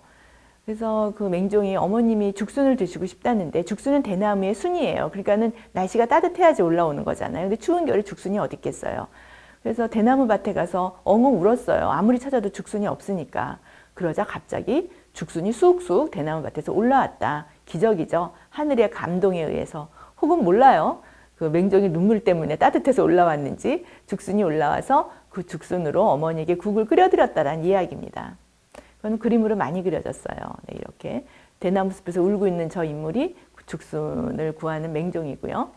그래서 그 맹종이 어머님이 죽순을 드시고 싶다는데, 죽순은 대나무의 순이에요. 그러니까는 날씨가 따뜻해야지 올라오는 거잖아요. 근데 추운 겨울에 죽순이 어디 있겠어요. 그래서 대나무 밭에 가서 엉엉 울었어요. 아무리 찾아도 죽순이 없으니까. 그러자 갑자기 죽순이 쑥쑥 대나무 밭에서 올라왔다. 기적이죠. 하늘의 감동에 의해서. 혹은 몰라요. 그 맹종이 눈물 때문에 따뜻해서 올라왔는지 죽순이 올라와서 그 죽순으로 어머니에게 국을 끓여드렸다라는 이야기입니다. 그건 그림으로 많이 그려졌어요. 네, 이렇게 대나무 숲에서 울고 있는 저 인물이 죽순을 구하는 맹종이고요.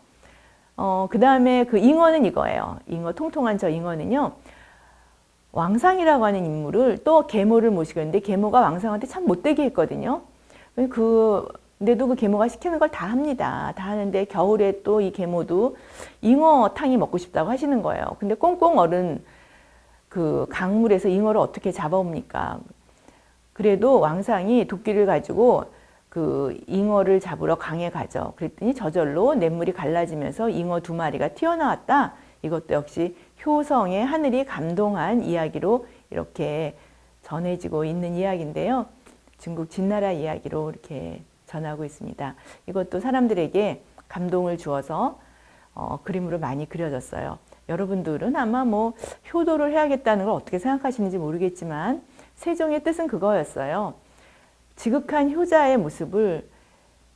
그 다음에 그 잉어는 이거예요. 잉어, 통통한 저 잉어는요, 왕상이라고 하는 인물을 또 계모를 모시고 있는데, 계모가 왕상한테 참 못되게 했거든요. 근데도 그 계모가 시키는 걸 다 합니다. 다 하는데 겨울에 또 이 계모도 잉어탕이 먹고 싶다고 하시는 거예요. 근데 꽁꽁 얼은 그 강물에서 잉어를 어떻게 잡아옵니까? 그래도 왕상이 도끼를 가지고 그 잉어를 잡으러 강에 가죠. 그랬더니 저절로 냇물이 갈라지면서 잉어 2마리가 튀어나왔다. 이것도 역시 효성의 하늘이 감동한 이야기로 이렇게 전해지고 있는 이야기인데요. 중국 진나라 이야기로 이렇게 전하고 있습니다. 이것도 사람들에게 감동을 주어서 그림으로 많이 그려졌어요. 여러분들은 아마 뭐 효도를 해야겠다는 걸 어떻게 생각하시는지 모르겠지만, 세종의 뜻은 그거였어요. 지극한 효자의 모습을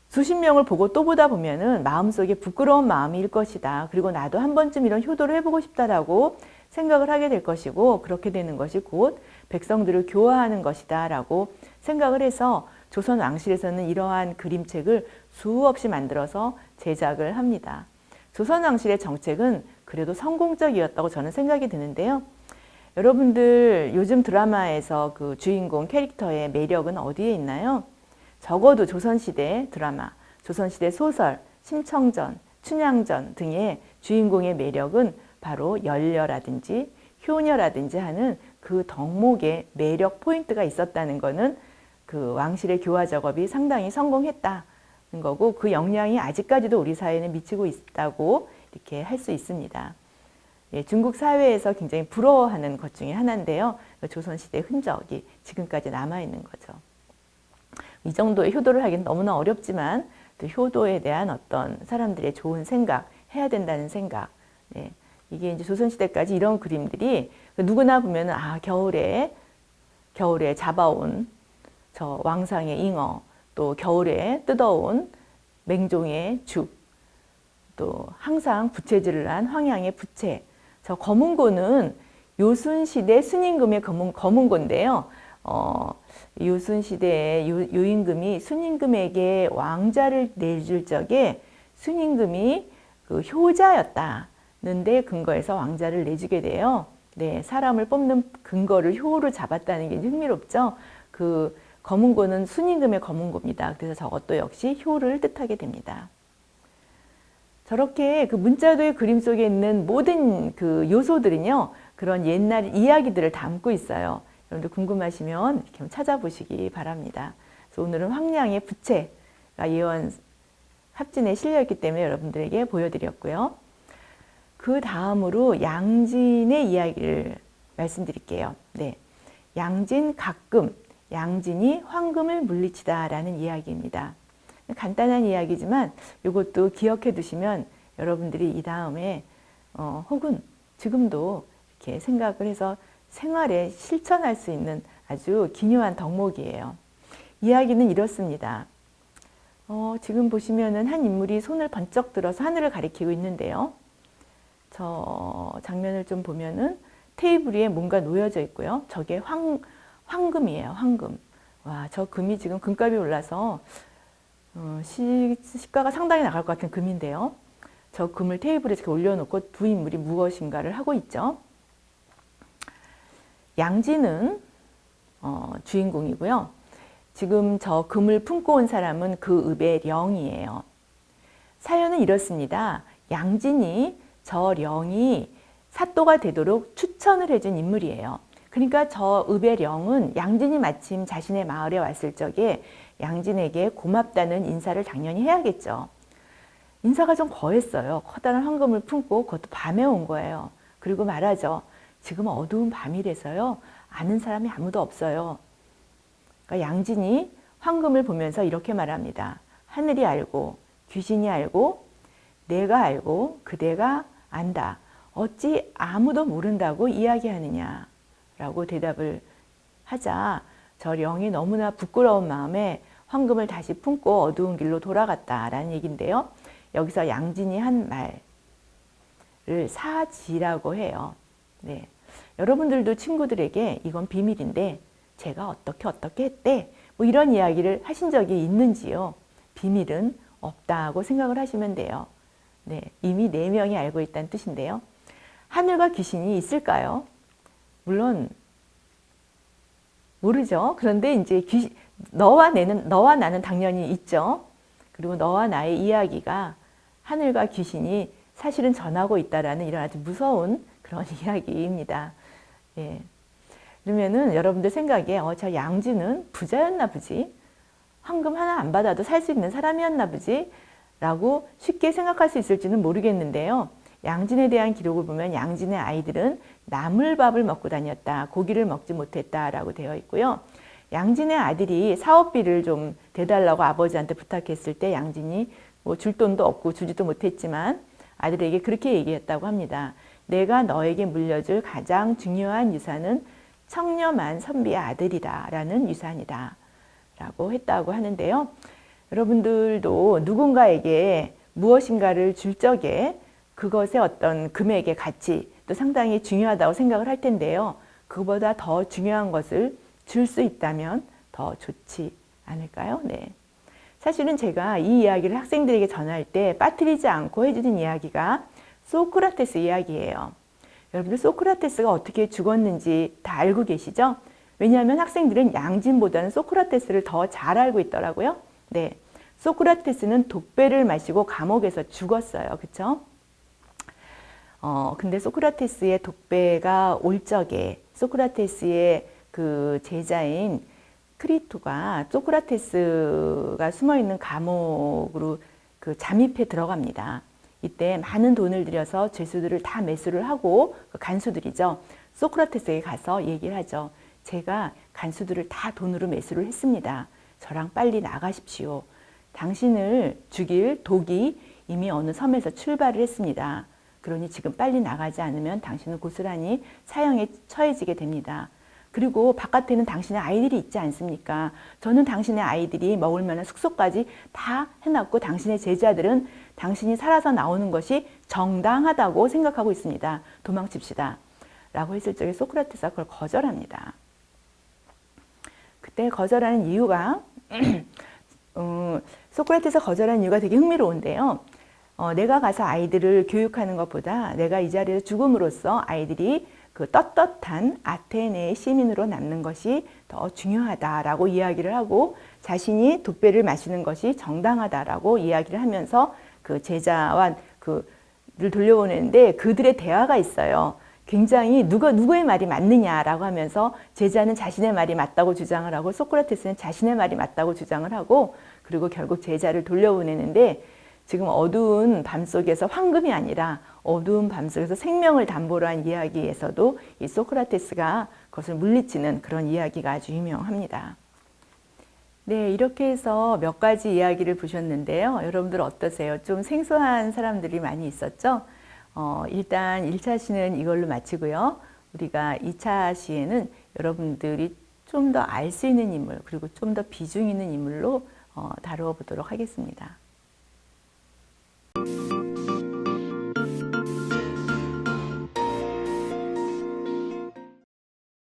수십 명을 보고 또 보다 보면은 마음속에 부끄러운 마음이 일 것이다. 그리고 나도 한 번쯤 이런 효도를 해보고 싶다라고 생각을 하게 될 것이고, 그렇게 되는 것이 곧 백성들을 교화하는 것이다 라고 생각을 해서 조선 왕실에서는 이러한 그림책을 수없이 만들어서 제작을 합니다. 조선 왕실의 정책은 그래도 성공적이었다고 저는 생각이 드는데요. 여러분들 요즘 드라마에서 그 주인공 캐릭터의 매력은 어디에 있나요? 적어도 조선시대 드라마, 조선시대 소설, 심청전, 춘향전 등의 주인공의 매력은 바로 연려라든지 효녀라든지 하는 그 덕목의 매력 포인트가 있었다는 것은 그 왕실의 교화 작업이 상당히 성공했다는 거고, 그 영향이 아직까지도 우리 사회에 미치고 있다고 이렇게 할 수 있습니다. 예, 중국 사회에서 굉장히 부러워하는 것 중에 하나인데요. 조선시대 흔적이 지금까지 남아있는 거죠. 이 정도의 효도를 하기는 너무나 어렵지만, 또 효도에 대한 어떤 사람들의 좋은 생각, 해야 된다는 생각. 네, 이게 이제 조선시대까지 이런 그림들이 누구나 보면은, 겨울에 잡아온 저 왕상의 잉어, 또 겨울에 뜯어온 맹종의 죽, 또 항상 부채질을 한 황양의 부채. 저 검은고는 요순시대 순임금의 검은고인데요. 요순시대의 요임금이 순임금에게 왕자를 내줄 적에 순임금이 그 효자였다는데 근거해서 왕자를 내주게 돼요. 네, 사람을 뽑는 근거를 효로 잡았다는 게 흥미롭죠. 그 검은고는 순임금의 검은고입니다. 그래서 저것도 역시 효를 뜻하게 됩니다. 저렇게 그 문자도의 그림 속에 있는 모든 그 요소들은요, 그런 옛날 이야기들을 담고 있어요. 여러분들 궁금하시면 이렇게 한번 찾아보시기 바랍니다. 그래서 오늘은 황량의 부채가 예원 합진에 실려있기 때문에 여러분들에게 보여드렸고요. 그 다음으로 양진의 이야기를 말씀드릴게요. 네, 양진 각금, 양진이 황금을 물리치다라는 이야기입니다. 간단한 이야기지만 이것도 기억해 두시면 여러분들이 이 다음에 혹은 지금도 이렇게 생각을 해서 생활에 실천할 수 있는 아주 기묘한 덕목이에요. 이야기는 이렇습니다. 지금 보시면은 한 인물이 손을 번쩍 들어서 하늘을 가리키고 있는데요. 저 장면을 좀 보면은 테이블 위에 뭔가 놓여져 있고요. 저게 황금이에요. 황금. 와, 저 금이 지금 금값이 올라서 시가가 상당히 나갈 것 같은 금인데요. 저 금을 테이블에 이렇게 올려놓고 두 인물이 무엇인가를 하고 있죠. 양진은 주인공이고요. 지금 저 금을 품고 온 사람은 그 읍의 령이에요. 사연은 이렇습니다. 양진이 저 령이 사또가 되도록 추천을 해준 인물이에요. 그러니까 저 읍의 령은 양진이 마침 자신의 마을에 왔을 적에 양진에게 고맙다는 인사를 당연히 해야겠죠. 인사가 좀 거했어요. 커다란 황금을 품고 그것도 밤에 온 거예요. 그리고 말하죠. 지금 어두운 밤이라서요. 아는 사람이 아무도 없어요. 그러니까 양진이 황금을 보면서 이렇게 말합니다. 하늘이 알고 귀신이 알고 내가 알고 그대가 안다. 어찌 아무도 모른다고 이야기하느냐 라고 대답을 하자 저 령이 너무나 부끄러운 마음에 황금을 다시 품고 어두운 길로 돌아갔다라는 얘기인데요. 여기서 양진이 한 말을 사지라고 해요. 네. 여러분들도 친구들에게 이건 비밀인데 제가 어떻게 했대 뭐 이런 이야기를 하신 적이 있는지요? 비밀은 없다고 생각을 하시면 돼요. 네, 이미 4명이 알고 있다는 뜻인데요. 하늘과 귀신이 있을까요? 물론 모르죠. 그런데 이제 너와 나는 당연히 있죠. 그리고 너와 나의 이야기가 하늘과 귀신이 사실은 전하고 있다라는 이런 아주 무서운 그런 이야기입니다. 예. 그러면은 여러분들 생각에 저 양진은 부자였나 보지? 황금 하나 안 받아도 살 수 있는 사람이었나 보지? 라고 쉽게 생각할 수 있을지는 모르겠는데요. 양진에 대한 기록을 보면 양진의 아이들은 나물밥을 먹고 다녔다. 고기를 먹지 못했다라고 되어 있고요. 양진의 아들이 사업비를 좀 대달라고 아버지한테 부탁했을 때 양진이 뭐 줄 돈도 없고 주지도 못했지만 아들에게 그렇게 얘기했다고 합니다. 내가 너에게 물려줄 가장 중요한 유산은 청렴한 선비의 아들이다 라는 유산이다 라고 했다고 하는데요. 여러분들도 누군가에게 무엇인가를 줄 적에 그것의 어떤 금액의 가치도 상당히 중요하다고 생각을 할 텐데요. 그보다 더 중요한 것을 줄 수 있다면 더 좋지 않을까요? 네. 사실은 제가 이 이야기를 학생들에게 전할 때 빠뜨리지 않고 해주는 이야기가 소크라테스 이야기예요. 여러분들 소크라테스가 어떻게 죽었는지 다 알고 계시죠? 왜냐하면 학생들은 양진보다는 소크라테스를 더 잘 알고 있더라고요. 네, 소크라테스는 독배를 마시고 감옥에서 죽었어요. 그렇죠? 근데 소크라테스의 독배가 올 적에 소크라테스의 그 제자인 크리토가 소크라테스가 숨어있는 감옥으로 그 잠입해 들어갑니다. 이때 많은 돈을 들여서 죄수들을 다 매수를 하고 그 간수들이죠. 소크라테스에게 가서 얘기를 하죠. 제가 간수들을 다 돈으로 매수를 했습니다. 저랑 빨리 나가십시오. 당신을 죽일 독이 이미 어느 섬에서 출발을 했습니다. 그러니 지금 빨리 나가지 않으면 당신은 고스란히 사형에 처해지게 됩니다. 그리고 바깥에는 당신의 아이들이 있지 않습니까? 저는 당신의 아이들이 먹을 만한 숙소까지 다 해놨고 당신의 제자들은 당신이 살아서 나오는 것이 정당하다고 생각하고 있습니다. 도망칩시다. 라고 했을 적에 소크라테스가 그걸 거절합니다. 그때 거절하는 이유가 소크라테스가 거절하는 이유가 되게 흥미로운데요. 내가 가서 아이들을 교육하는 것보다 내가 이 자리에서 죽음으로써 아이들이 그 떳떳한 아테네의 시민으로 남는 것이 더 중요하다라고 이야기를 하고 자신이 독배를 마시는 것이 정당하다라고 이야기를 하면서 그 제자와 그를 돌려보내는데 그들의 대화가 있어요. 굉장히 누구의 말이 맞느냐라고 하면서 제자는 자신의 말이 맞다고 주장을 하고 소크라테스는 자신의 말이 맞다고 주장을 하고 그리고 결국 제자를 돌려보내는데 지금 어두운 밤 속에서 황금이 아니라 어두운 밤 속에서 생명을 담보로 한 이야기에서도 이 소크라테스가 그것을 물리치는 그런 이야기가 아주 유명합니다. 네, 이렇게 해서 몇 가지 이야기를 보셨는데요. 여러분들 어떠세요? 좀 생소한 사람들이 많이 있었죠? 일단 1차 시는 이걸로 마치고요. 우리가 2차 시에는 여러분들이 좀 더 알 수 있는 인물 그리고 좀 더 비중 있는 인물로 다루어 보도록 하겠습니다.